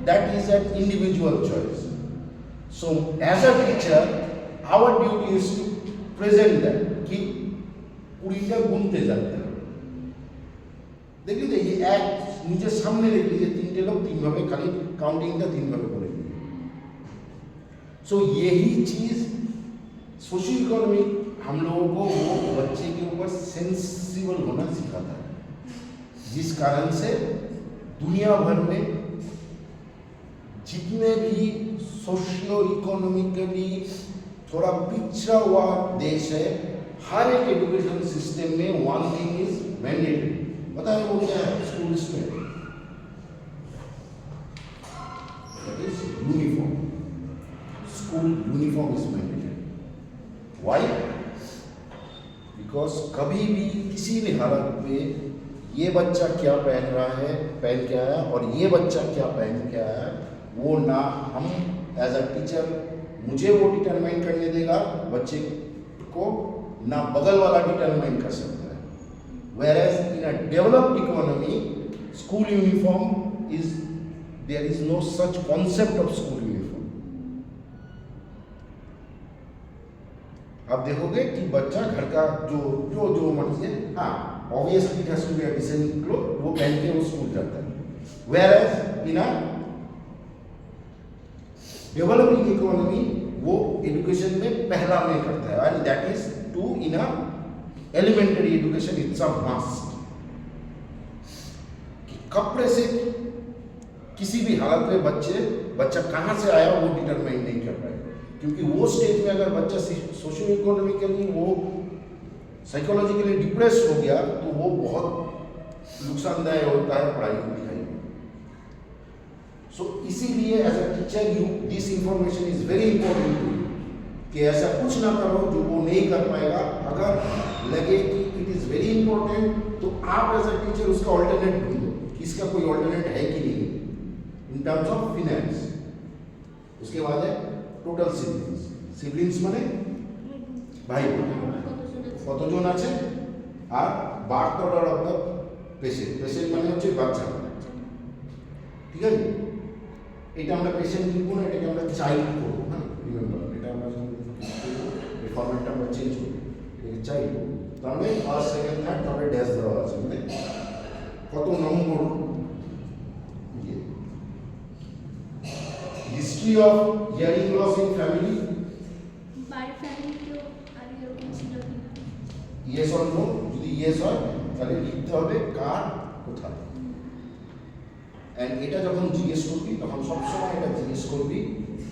that is an individual choice. So as a teacher our duty is to present that कि 20টা গুনতে জানতে হবে। দেখলি তো ये এক নিজের সামনে দেখলি যে 3টে লোক 3 ভাবে খালি काउंटिंग का 3 भाग बोले। सो यही चीज सोशियो इकोनॉमिक हम लोगों को वो बच्चे के ऊपर सेंसिबल होना सिखाता है, जिस कारण से दुनिया भर में जितने भी सोशियो इकोनॉमिकली थोड़ा पिछड़ा हुआ देश है, हर एक एजुकेशन सिस्टम में वन थिंग इज मैंडेटरी। पता है वो क्या है? स्कूल्स में is uniform. School uniform is mandatory. Why? Because कभी भी किसी भी हालत में ये बच्चा क्या पहन रहा है, पहन के आया, और ये बच्चा क्या पहन के आया, वो ना हम एज अ टीचर मुझे वो डिटरमाइन करने देगा बच्चे को, ना बगल वाला डिटरमाइन कर सकता है। Whereas in a developed economy, school uniform is there is no such concept of school uniform. आप देखोगे कि बच्चा घर का जो जो जो मर्जी है, हाँ obviously it has to be a decent cloth, वो पहन के वो स्कूल जाता है। Whereas in a developing economy वो एजुकेशन में पहला में करता है, and that is to in a elementary education it's a must. कि कपड़े से किसी भी हालत में बच्चा कहाँ से आया वो डिटरमाइन नहीं कर पाएगा, क्योंकि वो स्टेज में अगर बच्चा सोशियो इकोनॉमिकली वो साइकोलॉजिकली डिप्रेस हो गया तो वो बहुत नुकसानदायक होता है पढ़ाई लिखाई में। सो इसीलिए as a teacher you this information is very important to you कि ऐसा कुछ ना करो जो वो नहीं कर पाएगा। अगर लगे कि इट इज वेरी इंपॉर्टेंट तो आप एज अ टीचर उसका ऑल्टरनेट ढूंढो कि इसका कोई ऑल्टरनेट है कि नहीं इन टर्म्स ऑफ फिनेंस। उसके बाद है टोटल सिबलिंग्स। सिबलिंग्स মানে ভাই বোন কতজন আছে, আর birth order of the patient. Patient মানে হচ্ছে বাচ্চা, ঠিক আছে? এটা আমরা পেশেন্ট লিখবো না, এটাকে আমরা চাইল্ড করবো। হ্যাঁ রিমেম্বার, এটা আমরা এই ফরম্যাটটা আমরা চেঞ্জ করব, এটাকে চাইল্ড করবো। তাহলে ফার্স্ট সেকেন্ড থার্ড তারপরে ড্যাশ দেওয়া আছে, মানে কত নম্বর। History of hearing loss in family, বাড়ির ফ্যামিলিতেও আগে এরকম ছিল কিনা। ইয়েস অর নো, যদি ইয়েস হয় তাহলে লিখতে হবে কার কোথায়। এন্ড এটা যখন জিজ্ঞেস করবি তখন সবসময় এটা জিজ্ঞেস করবি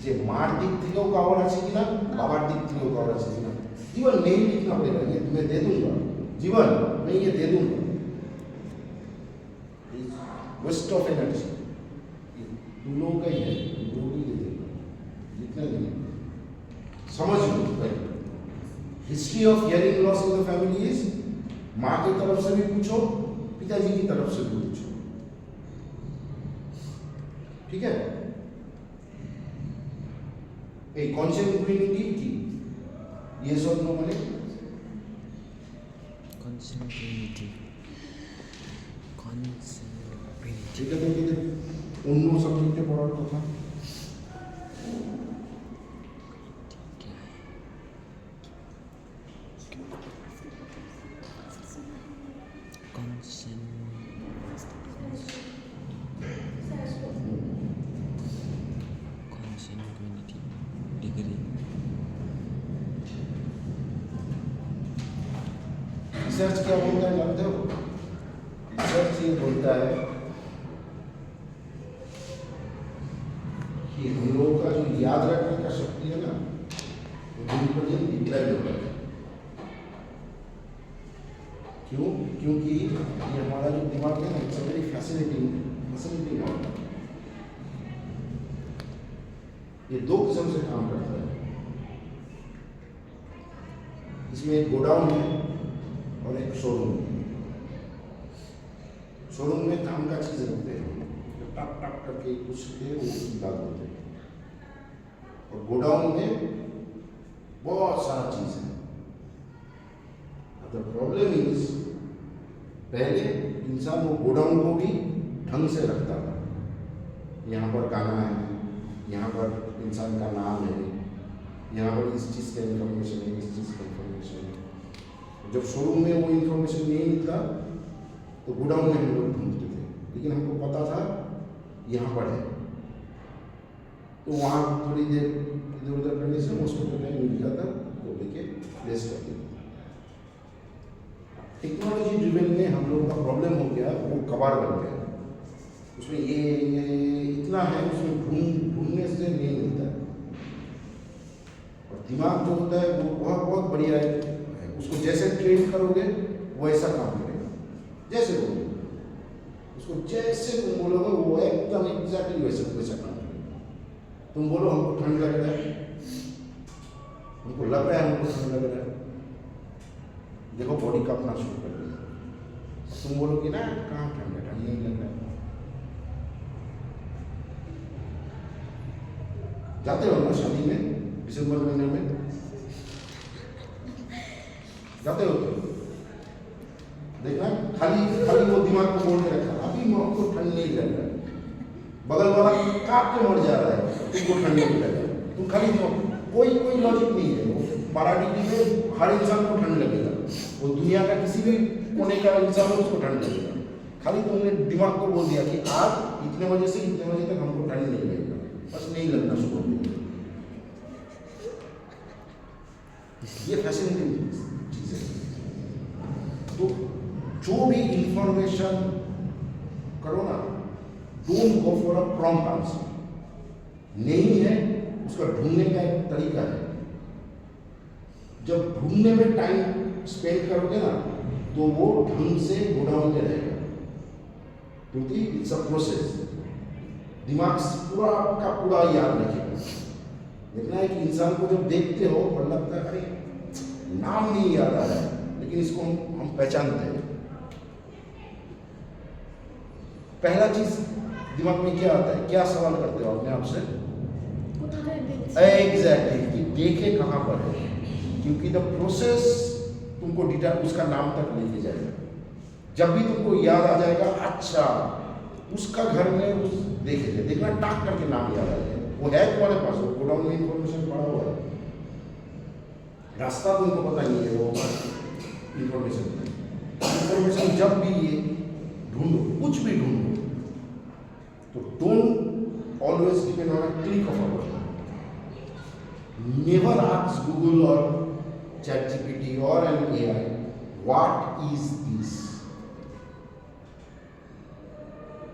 যে মার দিক থেকেও কাউর আছে কিনা, বাবার দিক থেকেও কাউর আছে কিনা। जीवन नहीं लिखना पड़ेगा, ये मैं दे दूंगा, जीवन मैं ये दे दूंगा, वेस्ट ऑफ एनर्जी तुम लोगों का ही है, तुम लोगों को ही दे देगा, लिखना नहीं। समझ लो पहले history of hearing loss in the family is माँ की तरफ से भी पूछो, पिताजी की तरफ से भी पूछो, ठीक है। एक कॉन्सेंट्रेटिविटी की ये सब नो मैंने कॉन्सेंट्रेटिविटी ठीक है। देखिए অন্য সাবজেক্টে পড়ার কথা कॉन्सेंट्रेटिविटी डिग्री रिसर्च क्या बोलता है जानते हो? रिसर्च ये बोलता है कि हम लोगों का जो याद रखने का शक्ति है ना, वो दिन पर दिन डिक्लाइन हो रहा है। क्यों? क्योंकि ये हमारा जो दिमाग है ना, इट्स वेरी फैसिनेटिंग ऑर्गन। ये दो किस्म से काम करता है। इसमें एक गोडाउन है और एक शोरूम। शोरूम में काम का चीज रखते हैं, टक टक करके कुछ के वो डाल देते हैं, और गोडाउन में बहुत सारा चीज है। द प्रॉब्लम इज पहले इंसान वो गोडाउन को भी ढंग से रखता था। यहाँ पर गाना है, यहाँ पर इंसान का नाम है, यहाँ पर इस चीज़ का इंफॉर्मेशन है, इस चीज़ का इंफॉर्मेशन है। जब शोरूम में वो इंफॉर्मेशन नहीं मिलता तो गोडाउन में हम लोग ढूंढते थे, लेकिन हमको पता था यहाँ पर है, तो वहाँ थोड़ी देर इधर उधर करने से उसको तो टाइम मिल जाता, तो लेके प्लेस कर देते। टेक्नोलॉजी ड्रिवन में हम लोग का प्रॉब्लम हो गया, वो कबाड़ बन गया। उसमें ये इतना है, उसमें ढूंढने से नहीं मिलता है। और दिमाग जो होता है वो बहुत बढ़िया है, उसको जैसे ट्रेन करोगे वैसा काम करेगा। जैसे बोलोगे उसको, जैसे तुम बोलोगे वो एकदम एग्जैक्टली वैसा काम करेगा। तुम बोलो हमको ठंड लग रहा है, हमको लग रहा है हमको ठंड लग रहा है, देखो बॉडी कांपना शुरू कर देगा। तुम बोलोगे ना कहाँ ठंड है, ठंड नहीं लग रहा है। जाते हो ना शादी में दिसंबर महीने में, जाते हो तो देखना खाली वो दिमाग को बोल के रखा, अभी आपको ठंड नहीं लग रहा है, बगल वाला कांप के मर जा रहा है, तुमको ठंड नहीं लग रहा है। तुम खाली कोई लॉजिक नहीं है। वो 12 डिग्री में हर इंसान को ठंड लगेगा, वो दुनिया का किसी भी कोने का इंसान हो उसको ठंड लगेगा। खाली तुमने दिमाग को बोल दिया कि आज इतने बजे से इतने बजे तक हमको ठंड नहीं लगेगा, बस नहीं लगना शुरू हो गया। ये फैसिनेटिंग चीज है। तो जो भी इंफॉर्मेशन करो ना, don't go for a prompt answer. नहीं है उसका ढूंढने का एक तरीका है। जब ढूंढने में टाइम स्पेंड करोगे ना, तो वो ढंग से गोडाउन में रहेगा, क्योंकि इट्स अ प्रोसेस। दिमाग पूरा का पूरा याद रखेगा। देखना है कि इंसान को जब देखते हो और लगता है अरे नाम नहीं याद आ रहा है, लेकिन इसको हम पहचानते हैं। पहला चीज दिमाग में क्या आता है, क्या सवाल करते हो अपने आप से? एग्जैक्टली कि देखे कहाँ पर है, क्योंकि द प्रोसेस तुमको डिटेल उसका नाम तक लेके जाएगा। जब भी तुमको याद आ जाएगा, अच्छा उसका घर में उस देखे थे, देखना टाक करके नाम याद आ जाएगा। वो है तुम्हारे पास, वो गोडाउन में इंफॉर्मेशन पड़ा हुआ है, रास्ता तुमको पता नहीं है, वो इंफॉर्मेशन जब भी ये ढूंढो, कुछ भी ढूंढो, तो don't always depend on a click of a button. Never ask Google और ChatGPT और an AI what is this.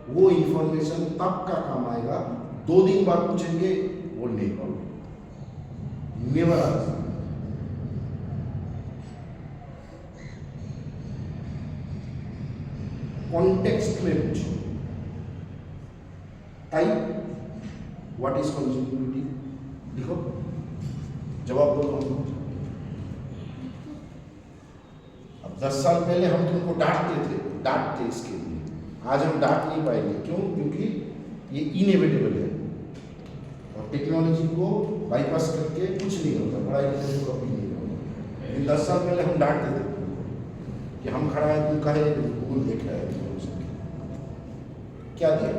वो इंफॉर्मेशन तब का काम आएगा, 2 दिन बाद पूछेंगे वो नेवर नेवर आंसर। कॉन्टेक्स्ट में पूछो ताई व्हाट इज कॉन्टिन्यूटी लिखो, जवाब दो तुम। अब 10 साल पहले हम तुमको डांटते इसके लिए, आज हम डांट नहीं पाएंगे। क्यों? क्योंकि ये इनएविटेबल है और टेक्नोलॉजी को बाईपास करके कुछ नहीं होता, पढ़ाई लिखाई को कभी नहीं होता। लेकिन 10 साल पहले हम डांट देते कि हम खड़ा है तुम कहे गूगल देख रहा है, क्या दिया?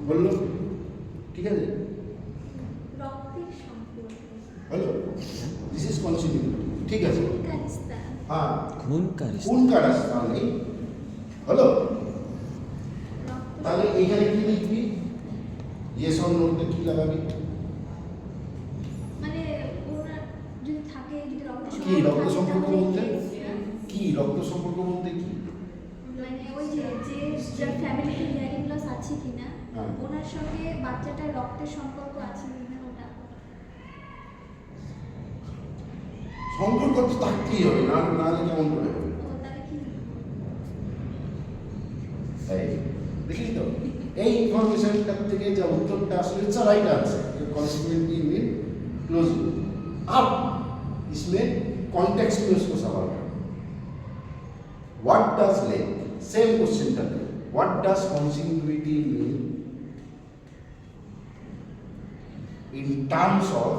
बोलो ठीक है रक्तेर সম্পর্ক हेलो दिस इज कॉन्टिन्यूटी, ठीक है सर। का रिश्ता हाँ खून का रिश्ता। কোন কার রাস্তা নেই হলো, তাহলে এইখানে কি লিখবি? ইয়েস অর নোতে কি লাগাবি? মানে ওরা যদি থাকে, যদি কি রক্ত সম্পর্ক বলতে থাকে, কি রক্ত সম্পর্ক বলতে কি? মানে ওই যে যার ফ্যামিলিতে হিয়ারিং লস আছে কিনা, হ্যাঁ। ওনার সঙ্গে বাচ্চাটার রক্তের সম্পর্ক আছে কিনা ওটা। সম্পর্ক তো থাকতেই হবে, না নাহলে কেমন করে হবে? ও তাহলে কি এই দেখলি তো এই ইনফরমেশনটা থেকে যা উত্তরটা আসলে it's right answer. Consequently mean close. अब इसमें कॉन्टेक्स्ट में उसको सवाल करना, what does length, same question था, what does consequently mean in terms of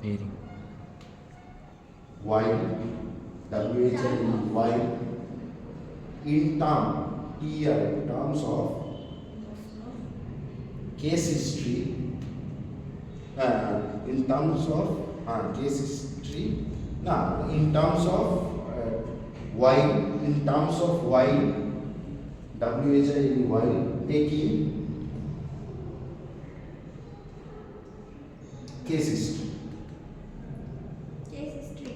hearing, while while in terms of case history, in terms of case history, no, in terms of while, in terms of while while taking case history। Case history.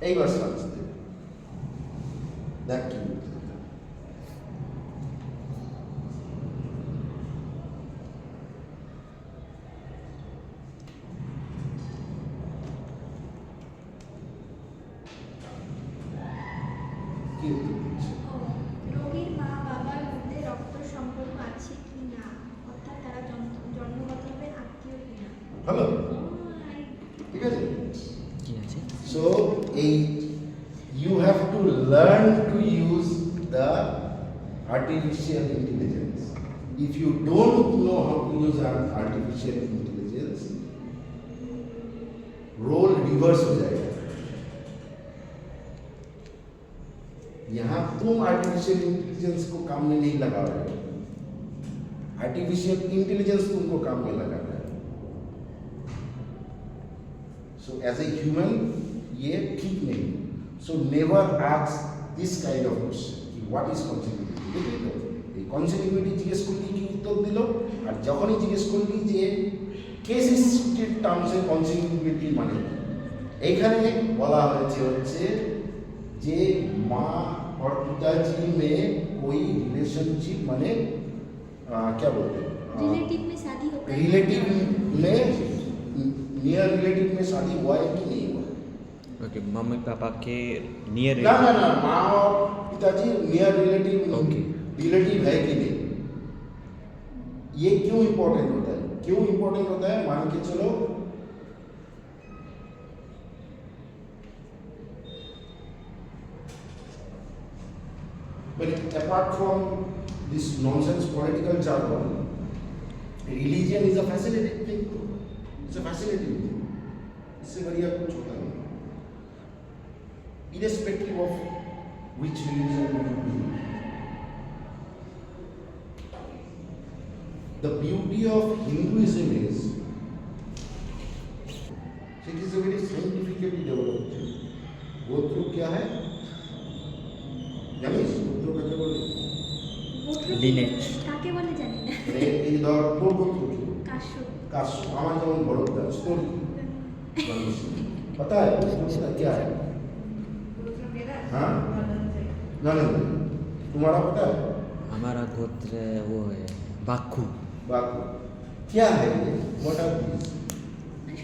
এইবার search দেবে, দেখ কি বলতে হবে। কি উত্তর দিচ্ছে? রোগীর মা বাবার মধ্যে রক্ত সম্পর্ক আছে কি না, অর্থাৎ তারা জন্মগতভাবে আত্মীয় কিনা। হলো ঠিক আছে। কি আছে? So, you have to learn to use the artificial intelligence. If you don't know how to use artificial intelligence, role reverse हो जाएगा। यहाँ तुम artificial intelligence को काम में नहीं लगा रहे हो, artificial intelligence तुमको काम में लगा रहा है। So as a human ये ठीक नहीं। So never ask this kind of question कि what is continuity। देखिए तो এই continuity জিজ্ঞেস করলি কি উত্তর দিল, আর যখনই জিজ্ঞেস করলি যে কেস হিস্ট্রির টার্মসে continuity মানে কি, এইখানে বলা হয়েছে হচ্ছে যে माँ और पिताजी में कोई रिलेशनशिप माने क्या बोलते हैं रिलेटिव में शादी होता है, रिलेटिव में नियर रिलेटिव में शादी हुआ है कि नहीं हुआ? ओके, मम्मी पापा के नियर। ना ना ना, माँ और पिताजी नियर रिलेटिव Okay. रिलेटिव है कि नहीं? ये क्यों इम्पोर्टेंट होता है? क्यों इम्पोर्टेंट होता है? मान के चलो but apart from this nonsense political jargon, religion is a fascinating thing. It's a fascinating thing. इससे बढ़िया कुछ होता नहीं। Irrespective of which religion you believe, the beauty of Hinduism is it is a very scientifically developed thing। गोत्र क्या है? जानिस गोत्र লিনেজ কাকে বলে জানি না। এই ধর তোর গোত্র কি? কাশ্যপ। कास्ट हमारे जवन बड़ौदा स्टोरी पता है उसका क्या है? हाँ ननद तुम्हारा पता है? हमारा गोत्र वो है बाखू बात क्या है ये? What are these?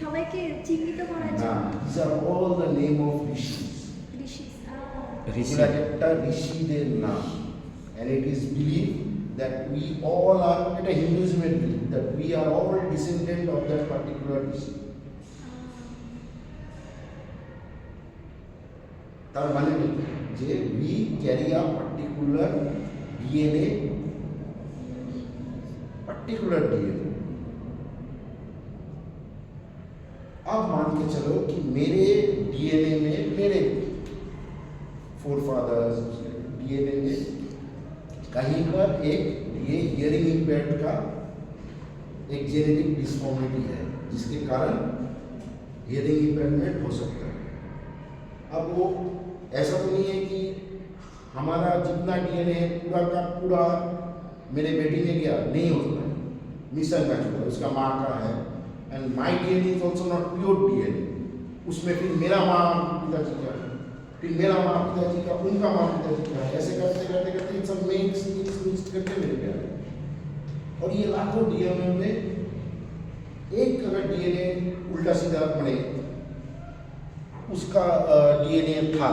সবাইকে চিহ্নিত করার জন্য हाँ, these are all the name of rishis. ঋষি। ঋষি এগুলা একটা ঋষিদের নাম, and it is believed that we all are, এটা হিন্দুইজমের belief that we are all descendant of that particular rishi. তার মানে কি যে we carry a particular DNA, अब मान के चलो कि मेरे डीएनए में मेरे फोरफादर्स डीएनए में कहीं पर एक ये हियरिंग इम्पेयर्ड का एक जेनेटिक डिसफॉर्मिटी है जिसके कारण हियरिंग इम्पेयरमेंट हो सकता है। अब वो ऐसा तो नहीं है कि हमारा जितना डीएनए पूरा का पूरा मेरे बेटी ने किया, नहीं होता है, मिसल मैच होता है, उसका माँ का है, and my DNA is also not pure DNA. उसमें फिर मेरा माँ पिताजी का है, फिर मेरा माँ पिताजी का, उनका माँ पिताजी का है, ऐसे करते करते करते इन सब मिक्स करके मेरे पे आए। और ये लाखों डीएनए में एक अगर डीएनए उल्टा सीधा बने उसका डीएनए था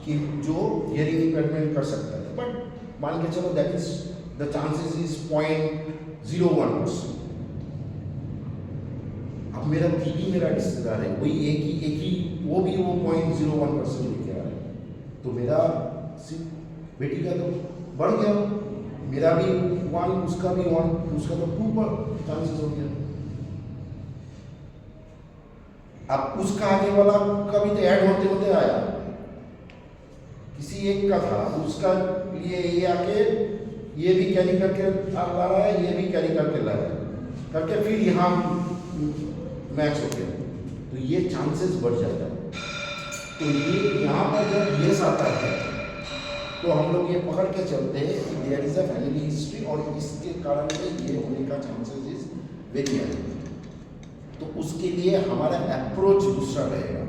कि जो हियरिंग इम्पेयरमेंट कर सकता है, बट मान के चलो that is the chances is 0.01%। अब मेरा दीदी मेरा रिश्तेदार है, वही एक ही वो भी वो 0.01% लेके आ रहा है, तो मेरा बेटी का तो बढ़ गया, मेरा भी 1, उसका भी 1, उसका तो 2 चांसेस हो गया। अब उसका आगे वाला का भी तो ऐड होते होते आया, किसी एक का था, उसका लिए ये आके ये भी कैरी करके ला रहा है, ये भी कैरी करके ला रहा है, करके फिर यहाँ मैच हो गया, तो ये चांसेस बढ़ जाता है। तो ये यहाँ पर जब यस आता है तो हम लोग ये पकड़ के चलते हैं कि there is a family history और इसके कारण से ये होने का चांसेस इज वेरी हाई। तो उसके लिए हमारा अप्रोच दूसरा रहेगा।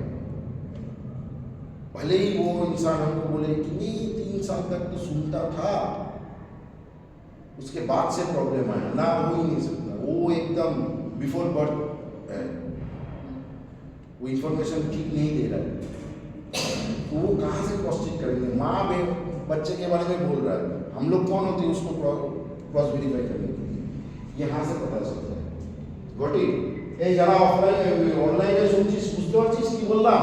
भले ही वो इंसान हमको बोले कि नहीं 3 साल तक तो सुनता था, उसके बाद से प्रॉब्लम आया, ना हो ही नहीं सकता, वो एकदम बिफोर बर्थ है, वो इंफॉर्मेशन ठीक नहीं दे रहा है, तो वो कहाँ से क्रॉस चेक करेंगे? माँ बच्चे के बारे में बोल रहा है, हम लोग कौन होते हैं उसको क्रॉस वेरीफाई करने के लिए? यहाँ से पता चलता है। Got it? এই যারা অনলাইনে শুনছিস বুঝতে পারছিস কি বললাম?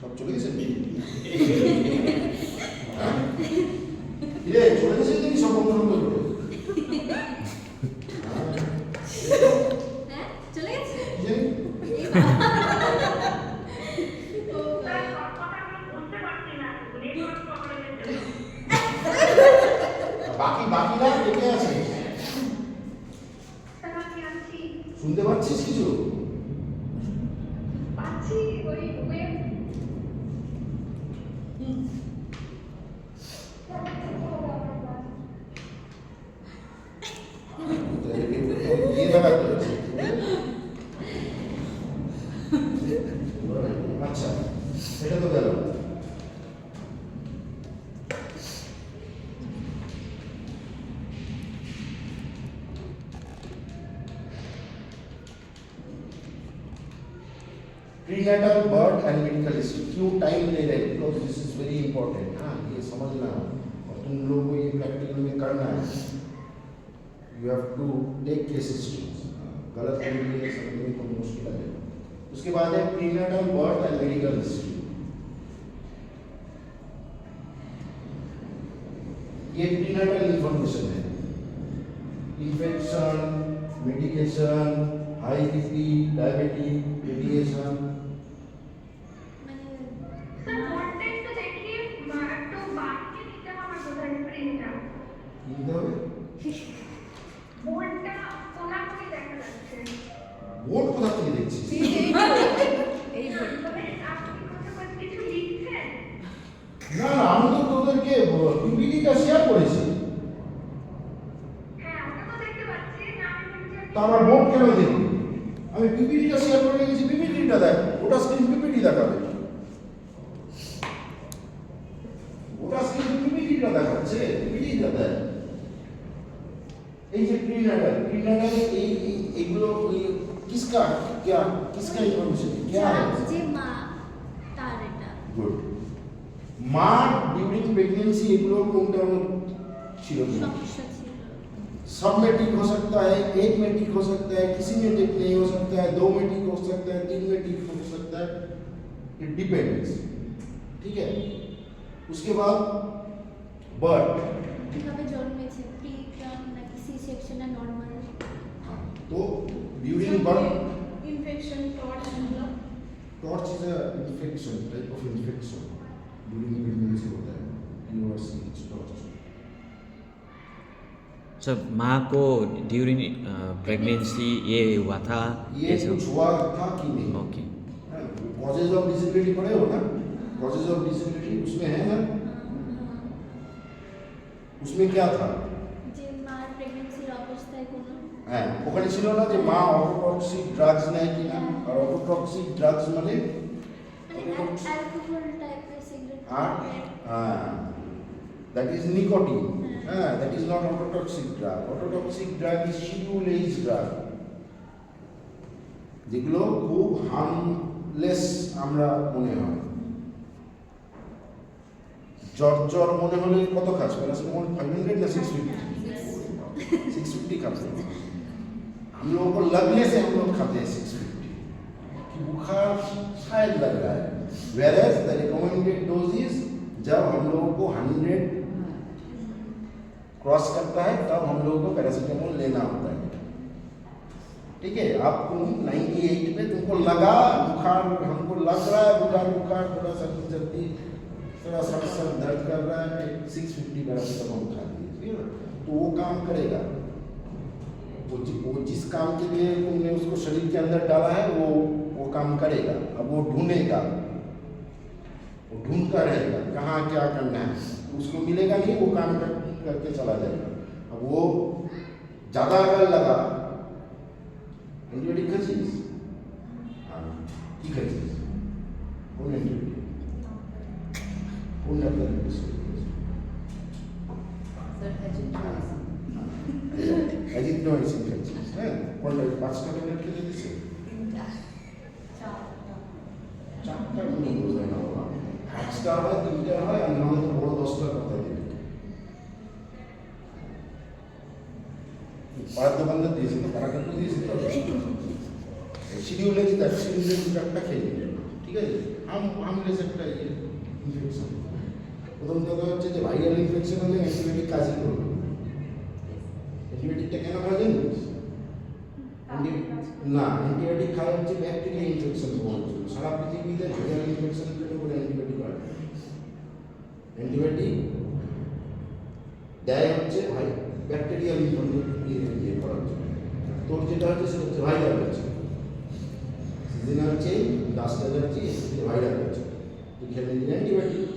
সব চলে গেছে চলে গেছে তুমি সব বন্ধ করে হ্যাঁ চলে গেছে। বাকিরা দেখে আছে, শুনতে পাচ্ছিস কিছু? পাচ্ছি ওই ওয়েব আচ্ছা সেটা তো গেল। Prenatal birth and medical history क्यों टाइम ले रहे हैं? Because this is very important. हाँ ये समझना और तुम लोगों को ये प्रैक्टिकल में करना है। You have to take case history, गलत करेंगे समझने को मुश्किल है। उसके बाद है prenatal birth and medical history. ये प्रीनेटल इंफॉर्मेशन है, infection, medication, high BP, diabetes, radiation. Content তো দেখি একটু বাড়িয়ে দিতে হবে বোধহয় প্রিন্টটা। বোর্ডটা কোনাকুনি দেখা যাচ্ছে। বোর্ড কোথা থেকে দেখছিস? তবে আপনি কিছু লিখছেন? না না আমি তো তোদেরকে পিডিএফ পিপিটিটা শেয়ার করেছি, হ্যাঁ ওটা তো দেখতে পাচ্ছি না, আমি বলছি তা আমার বোর্ড কেন দেখবি? আমি পিপিটিটা শেয়ার করে রেখেছি, পিপিটিটা দেখ, ওটা স্ক্রিন পিপিটি দেখাবে, ওটা স্ক্রিন পিপিটিটা দেখাচ্ছে, পিপিটিটা দেখ। এই যে प्रीनेटल এইগুলো किसका क्या किसका इंफॉर्मेशन क्या है? যে মা তার এটা गुड মা ডিউরিং प्रेगनेंसी এগুলো কোনটা ছিল কি? সমস্যা ছিল। सब में ठीक हो सकता है, एक में ठीक हो सकता है, किसी में ठीक नहीं हो सकता है, दो में ठीक हो सकता है, तीन में ठीक हो सकता है, इट डिपेंड्स। ठीक है, उसके बाद बर्थ কিভাবে জন্মেছে, প্রি-টার্ম নাকি সি সেকশন না নরমাল? तो ड्यूरिंग बर्थ ইনফেকশন টর্চ এগুলো torch is a infection type of infection during pregnancy होता है यूनिवर्सल टॉर्च। सर माँ को ड्यूरिंग प्रेगनेंसी ये हुआ था? ये कुछ हुआ था कि नहीं? ओके। कॉजेज ऑफ डिसेबिलिटी पढ़े हो ना, कॉजेज ऑफ डिसेबिलिटी उसमें है ना, उसमें क्या था? যে মার প্রেগন্যান্সির অবস্থায় কোনো হ্যাঁ ওখানে ছিল না যে মা অটোটক্সিক ড্রাগস নেয় কিনা, আর অটোটক্সিক ড্রাগস মানে অ্যালকোহল টাইপের সিগারেট হ্যাঁ দ্যাট ইজ নিকোটিন, হ্যাঁ that is not autotoxic drug. Autotoxic drug is schedule H drug, যেগুলো খুব হার্মলেস আমরা মনে হয়। জ্বর মনে হলে কত খাস? पैरासिटामोल 500 या 650? 650 खाते हैं हम लोगों को, लगने से हम लोग खाते हैं 650 कि बुखार शायद लग रहा है, whereas the recommended dose is जब हम लोगों को 100 क्रॉस करता है तब हम लोगों को पैरासिटामोल लेना होता है। ठीक है, आप तुम 98 पे तुमको लगा बुखार, हमको लग रहा है बुखार थोड़ा सर्दी थोड़ा सर दर्द कर रहा है, 650 पैरासिटामोल खा लीजिए, ठीक है ना, तो वो काम करेगा। वो जिस काम के लिए तुमने उसको शरीर के अंदर डाला है वो काम करेगा। अब वो ढूंढेगा, वो ढूंढता रहेगा कहाँ क्या करना है, उसको मिलेगा नहीं, वो काम करके चला जाएगा। अब वो ज़्यादा अगर लगा एंटीबायोटिक खाचिस, हाँ की खाचिस कौन एंटीबायोटिक कौन डॉक्टर है सर एजिथ्रोमाइसिन खाचिस, हैं कौन डॉक्टर 5টা ট্যাবলেট খেতে দিয়েছে? 4টা কোনো বোঝে না বাবা, 5টা হয় 3টা হয়, আর নাহলে তো বড় 10টার কথা দিবে। পাড়ার দোকানদার দিয়েছে তো, পাড়া কাকু দিয়েছে তো, শিডিউলে যে তার শিডিউলে একটা খেয়ে নিল, ঠিক আছে। হার্মলেস একটা ইনফেকশন। প্রথম কথা হচ্ছে যে ভাইরাল ইনফেকশন হলে অ্যান্টিবায়োটিক কাজই করবে। অ্যান্টিবায়োটিকটা কেন খাওয়া জানিস? না, অ্যান্টিবায়োটিক খাওয়া হচ্ছে ব্যাকটেরিয়া ইনফেকশন হওয়ার জন্য। সারা পৃথিবীতে ভাইরাল ইনফেকশনের জন্য কোনো অ্যান্টিবায়োটিক হয় না। অ্যান্টিবায়োটিক দেয় হচ্ছে ভাই ব্যাকটেরিয়াল ইয়ে করার জন্য। তোর যেটা হচ্ছে সেটা হচ্ছে ভাইরাল হচ্ছে, seasonal change, dust allergy, viral হচ্ছে, তুই খেলে দিলে অ্যান্টিবায়োটিক।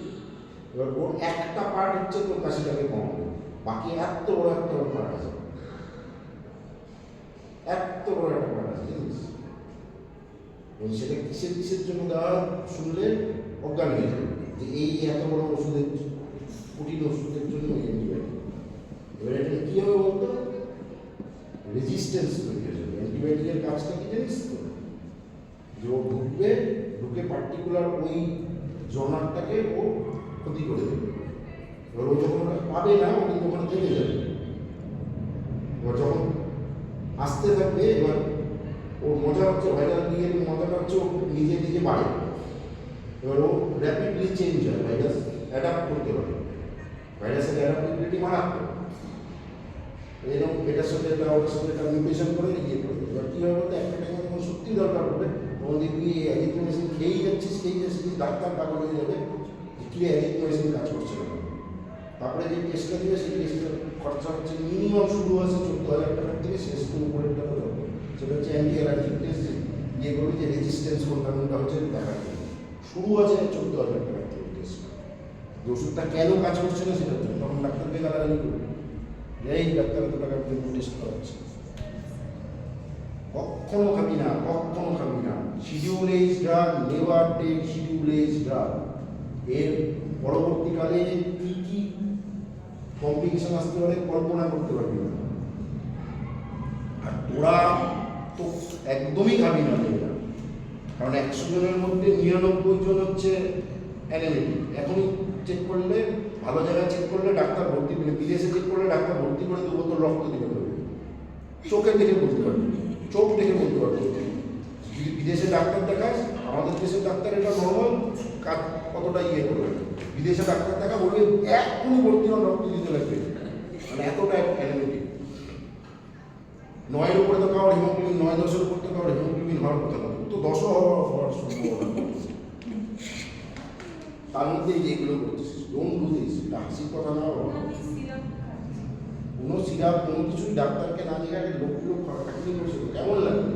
এবার ওর একটা পার্ট হচ্ছে তোর কাশিটাকে কমাবে, বাকি এত বড় একটা পার্ট আছে, এত বড় একটা পার্ট আছে জানিস। এবং সেটা কিসের জন্য দেওয়া শুনলে অজ্ঞান হয়ে যাবে যে এই এত বড় ওষুধের কঠিন ওষুধের জন্য ওই অ্যান্টিবায়োটিক। এবার এটা কী হবে বলতো, রেজিস্ট্যান্স তৈরি হয়ে যাবে। অ্যান্টিবায়োটিকের কাজটা কি জানিস তো, যে ও ঢুকে পার্টিকুলার ওই জনারটাকে ও ক্ষতি করে দেবে। এবার ও যখন ওটা পাবে না, ও কিন্তু ওখানে থেমে যাবে। এবার যখন আসতে থাকবে, এবার ওর মজা হচ্ছে ভাইরাল দিয়ে মজাটা হচ্ছে ও নিজে বাড়ে। এবার ও র্যাপিডলি চেঞ্জ হয়, ভাইরাস অ্যাডাপ্ট করতে পারে, ভাইরাসের অ্যাডাপ্টিবিলিটি মারাত্মক। এরকম এটার সাথে এটা ওটার সাথে এটা মিউটেশন করে ইয়ে করে। এবার কী হবে বলতে, একটা টাইমে যখন সত্যি দরকার পড়বে তখন দেখবি অ্যাজিথ্রোমাইসিন খেয়েই যাচ্ছিস, ডাক্তার পাগল হয়ে যাবে যে কী অ্যাজিথ্রোমাইসিন কাজ করছে না। তারপরে যে টেস্টটা দিবে সেই টেস্টের খরচা হচ্ছে মিনিমাম শুরু আছে 14,000 টাকার থেকে, শেষ তো উপরের টাকা যাবে। সেটা হচ্ছে অ্যান্টি অ্যালার্জিক টেস্ট, ইয়ে করবে যে রেজিস্ট্যান্স কোনটা হচ্ছে দেখার জন্য। শুরু আছে 14,000 টাকার থেকে টেস্ট। যে ওষুধটা কেন কাজ করছে না সেটার জন্য, তখন ডাক্তারকে গালাগালি করবে, এই ডাক্তার এত টাকার জন্য টেস্ট করাচ্ছে। কখনো খাবি না, কখনো খাবি না। Schedule H drug, never take schedule H drug. এর পরবর্তীকালে কি কি কমপ্লিকেশন আসতে পারে কল্পনা করতে পারবি না। আর তোরা তো একদমই খাবি না এটা, কারণ 100 জনের মধ্যে 99 জন হচ্ছে অ্যানালিটিক। এখনই চেক করলে, ভালো জায়গায় চেক করলে ডাক্তার ভর্তি, মানে বিদেশে চেক করলে ডাক্তার ভর্তি করে 2 বোতল রক্ত দিতে পারবে, চোখে দেখে বলতে পারবে, চোখ দেখে বলতে পারবে। যদি বিদেশে ডাক্তার দেখাস, আমাদের দেশের ডাক্তার এটা নর্মাল কতটা ইয়ে করবে, বিদেশে ডাক্তার দেখা বলবে এখনই ভর্তি হন, রক্ত দিতে লাগবে, মানে এতটা অ্যানালিটিক। 9-এর উপরে তো কারোর হিমোগ্লোবিন, 9-10-এর উপর তো কারোর হিমোগ্লোবিন হওয়ার কথা না, তো 10ও হওয়ার সম্ভাবনা। তার মধ্যে এইগুলো করতেছিস, ডোন্ট ডু দিস। এটা হাসির কথা না, কোনো সিরাপ কোনো কিছুই ডাক্তারকে না দিয়ে আগে লোকগুলো খাটাখাটি করছিল, কেমন লাগবে?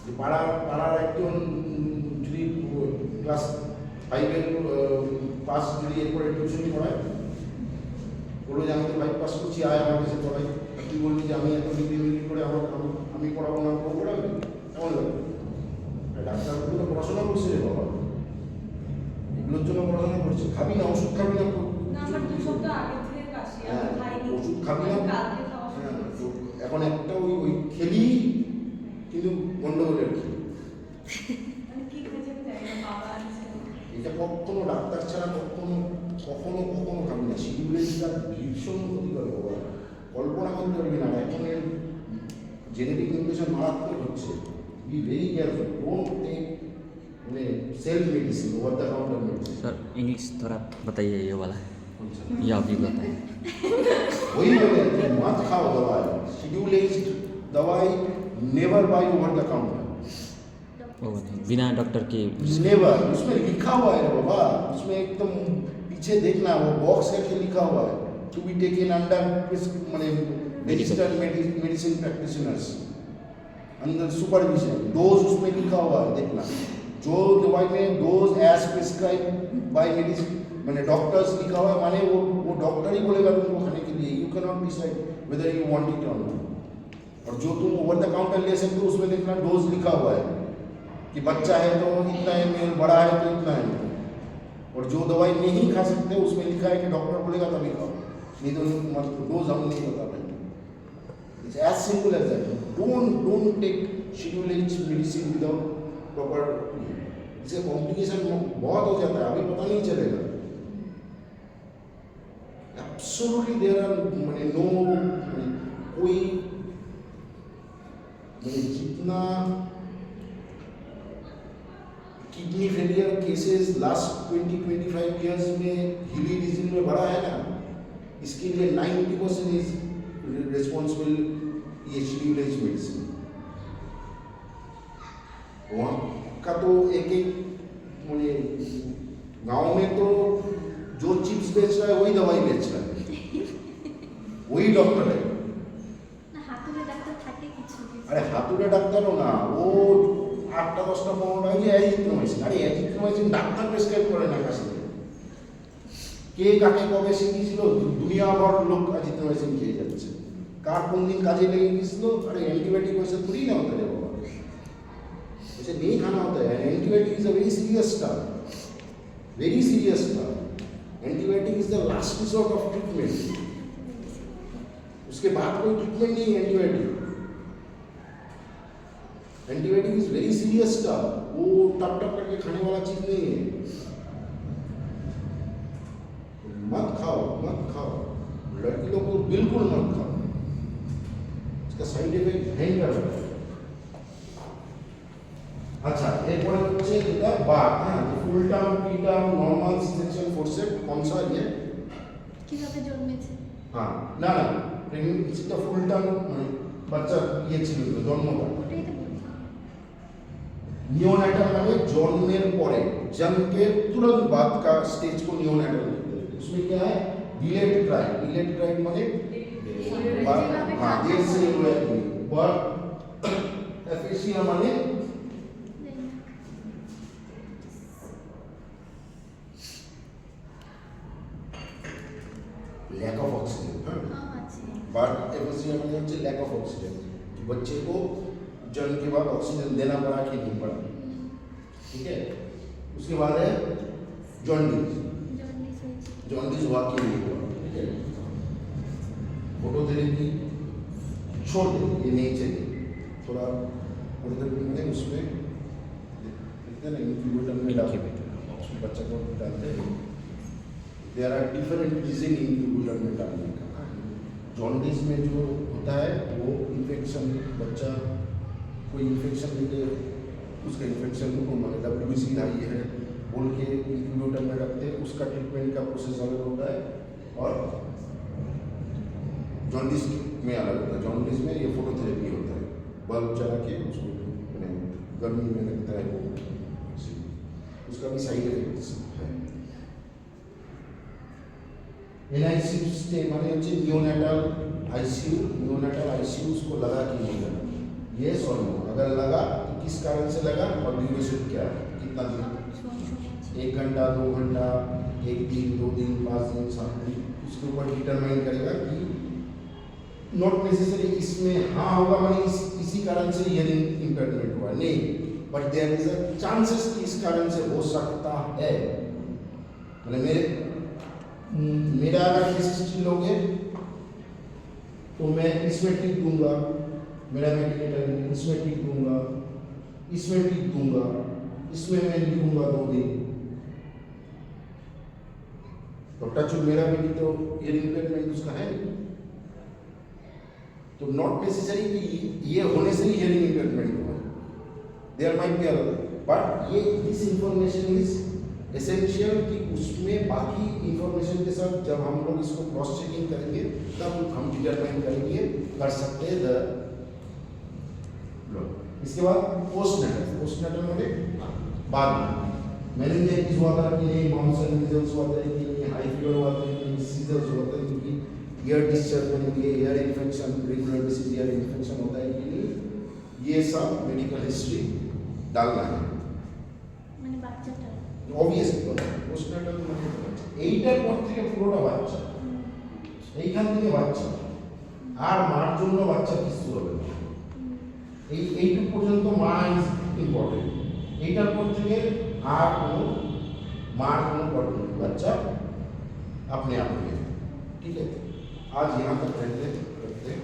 যে পাড়ার একজন যদি ক্লাস 5-এর পাস যদি এরপরে টিউশনি পড়ায়, বললো যে আমি তো 5 পাস করছি, আয় আমার কাছে পড়াই, তুই বলবি যে আমি এত ডিগ্রি করে আমি পড়াবো না, পড়াবি, কেমন লাগবে? ডাক্তারগুলো তো পড়াশোনা করছে রে বাবা, এগুলোর জন্য পড়াশোনা করছে। খাবি না, ওষুধ খাবি না, ওষুধ খাবি না। এখন একটা ওই খেলি, কিন্তু গন্ডগোলের খেলি। এটা কখনো ডাক্তার ছাড়া কখনো কখনো কখনো খাবি না। শিডিউলের ভীষণ ক্ষতি করে বাবা, কল্পনা করতে পারবি না। এখন এর জেনেটিক মিউটেশন মারাত্মক হচ্ছে। Be very careful, don't take self medicine, over the counter medicine. Sir English थोड़ा बताइए ये वाला, ये आप भी बताइए। वही बोले कि मत खाओ दवाई, शेड्यूल एज दवाई never buy over the counter, बिना डॉक्टर के नेवर। उसमें लिखा हुआ है बाबा, उसमें एकदम पीछे देखना, वो बॉक्स करके लिखा हुआ है टू बी टेकन अंडर माने registered medicine practitioners, under supervision, dose उसमें लिखा हुआ है, देखना। जो दवाई में dose as prescribed by medicine मैंने डॉक्टर्स लिखा हुआ है, माने वो डॉक्टर ही बोलेगा तुमको खाने के लिए, you can not decide whether you want it और नॉट। और जो तुम ओवर द काउंटर ले सकते हो उसमें देखना डोज लिखा हुआ है कि बच्चा है तो इतना ml, बड़ा है तो इतना ml। और जो दवाई नहीं खा सकते उसमें लिखा है कि डॉक्टर बोलेगा तभी खाओ, नहीं तो मत, डोज हम नहीं बता पाएंगे। It's as simple as that. Don't take schedule H medicine without proper, इससे कॉम्प्लिकेशन बहुत हो जाता है, अभी पता नहीं चलेगा। एब्सोल्युटली देयर आर माने नो कोई माने जितना kidney failure cases last 20-25 years में हिली डिजीज में बढ़ा है ना, इसके लिए 90% इज रिस्पॉन्सिबल ये शेड्यूल एज मेडिसिन। वहाँ का तो एक माने गांव में तो जो चिप्स बेच रहा है वही दवाई बेच रहा है, वही डॉक्टर है। হাতুড়ে ডাক্তার থাকে কিছু কিছু। अरे हाथुड़े डाक्तारों ना, वो 8-10টা 15টা যে অ্যাজিথ্রোমাইসিন, আরে অ্যাজিথ্রোমাইসিন ডাক্তার প্রেসক্রাইব করে না কাছে, কে কাকে কবে শিখিয়েছিল, দুনিয়া ভর লোক অ্যাজিথ্রোমাইসিন খেয়ে যাচ্ছে, কার কোন দিন কাজে লেগে গেছিল। अरे एंटीबायोटिक वैसे थोड़ी ना होता है बाबा, वैसे नहीं खाना होता है। Antibiotic is a very serious stuff, very serious stuff. Antibiotic is the last resort of treatment, उसके बाद कोई ट्रीटमेंट नहीं है। Antibiotic is very serious stuff, वो टप टप करके खाने वाला चीज नहीं है। मत खाओ, मत खाओ, लड़की लोग को बिल्कुल मत खाओ, इसका साइड इफेक्ट भयंकर है। अच्छा, एक और হচ্ছে যেটা বাট, হ্যাঁ, full term, pre term, normal C section forceps, কোন सा ये? কিভাবে জন্মেছে? হ্যাঁ, না না, প্রেগন্যান্সিটা ফুল টার্ম মানে বাচ্চা ইয়ে ছিল জন্মটা। ওটাই তো বলছি। नियोनेटल माने जन्मेर परे, जन्म के तुरंत बाद का स्टेज को नियोनेटल कहते हैं। उसमें क्या है? Delayed crime. डिलेड क्राइम माने हाँ, देर से हुआ है। बर्थ एफेसिया माने बट एफोसिया मतलब होচ্ছে लैक ऑफ ऑक्सीजन, बच्चे को जन्म के बाद ऑक्सीजन देना पड़ा कि नहीं पड़ा, ठीक है। उसके बाद है जॉन्डिस, जॉन्डिस হয়েছে। जॉन्डिस हुआ कि नहीं हुआ, ठीक है। फोटोथेरेपी छोड़ दे, ये नहीं चाहिए, थोड़ा फोटोथेरेपी में उसमें देखते हैं ना इंक्यूबेटर में उसमें बच्चा को डालते हैं। There are different reason incubator में डालने का। जॉन्डिस में जो होता है वो इन्फेक्शन, बच्चा कोई इन्फेक्शन लेके उसका इन्फेक्शन को मतलब WBC आई है बोल के इंक्यूबेटर में रखते हैं, उसका ट्रीटमेंट का प्रोसेस अलग होता है और जॉन्डिस में अलग होता है। जॉन्डिस में ये फोटोथेरेपी होता है, बल्ब जला के उसको गर्मी में लगता है वो, उसका भी साइड इफेक्ट्स है। NICU स्टे माने होच्छे नियोनेटल ICU उसको लगा कि नहीं लगा, यस और नो। अगर लगा तो किस कारण से लगा और ड्यूरेशन क्या है, कितना दिन, 1 घंटा 2 घंटा 1 दिन 2 दिन 5 दिन 7 दिन, उसके ऊपर डिटरमाइन करेगा कि नॉट नेसेसरी इसमें हाँ होगा माने इसी कारण से हियरिंग इम्पेयरमेंट हुआ नहीं, but there is a chances कि इस कारण से हो सकता है। मतलब मेरा अगर हिस्ट्री लोगे तो मैं इसमें टिक दूंगा, मेरा मेडिकेटर इसमें टिक दूंगा, इसमें टिक दूंगा, इसमें मैं लिखूंगा 2 दिन। तो टच मेरा भी तो हियरिंग इम्पेयरमेंट उसका है नहीं, तो नॉट नेसेसरी कि ये होने से ही हियरिंग इम्पेयरमेंट हुआ, there might be other, but ये दिस इंफॉर्मेशन इज एसेंशियल कि उसमें बाकी इंफॉर्मेशन के साथ जब हम लोग इसको क्रॉस चेकिंग करेंगे तब हम डिटरमाइन करेंगे कर सकते हैं द। इसके बाद पोस्टनेटल में बाद में मेनिंजाइटिस हुआ था कि नहीं, मॉन्सन मीजल्स हुआ था कि नहीं, हाई फीवर हुआ था कि नहीं, सीजर्स हुआ था क्योंकि ईयर डिस्चार्ज बनेंगे, ear infection, regular basis ear infection होता है कि नहीं, ये सब मेडिकल हिस्ट्री डालना है মানে বাচ্চাটা অবভিয়াসলি কথা। পোস্টনেটাল মানে এইটার পর থেকে পুরোটা বাচ্চা, এইখান থেকে বাচ্চা, আর মার জন্য বাচ্চা কিছু হবে না, এইটুকু পর্যন্ত মা ইজ ইম্পর্টেন্ট, এইটার পর থেকে আর কোনো মার কোনো প্রবলেম নেই, বাচ্চা अपने आप में, ठीक है। आज यहाँ तक रहते हैं।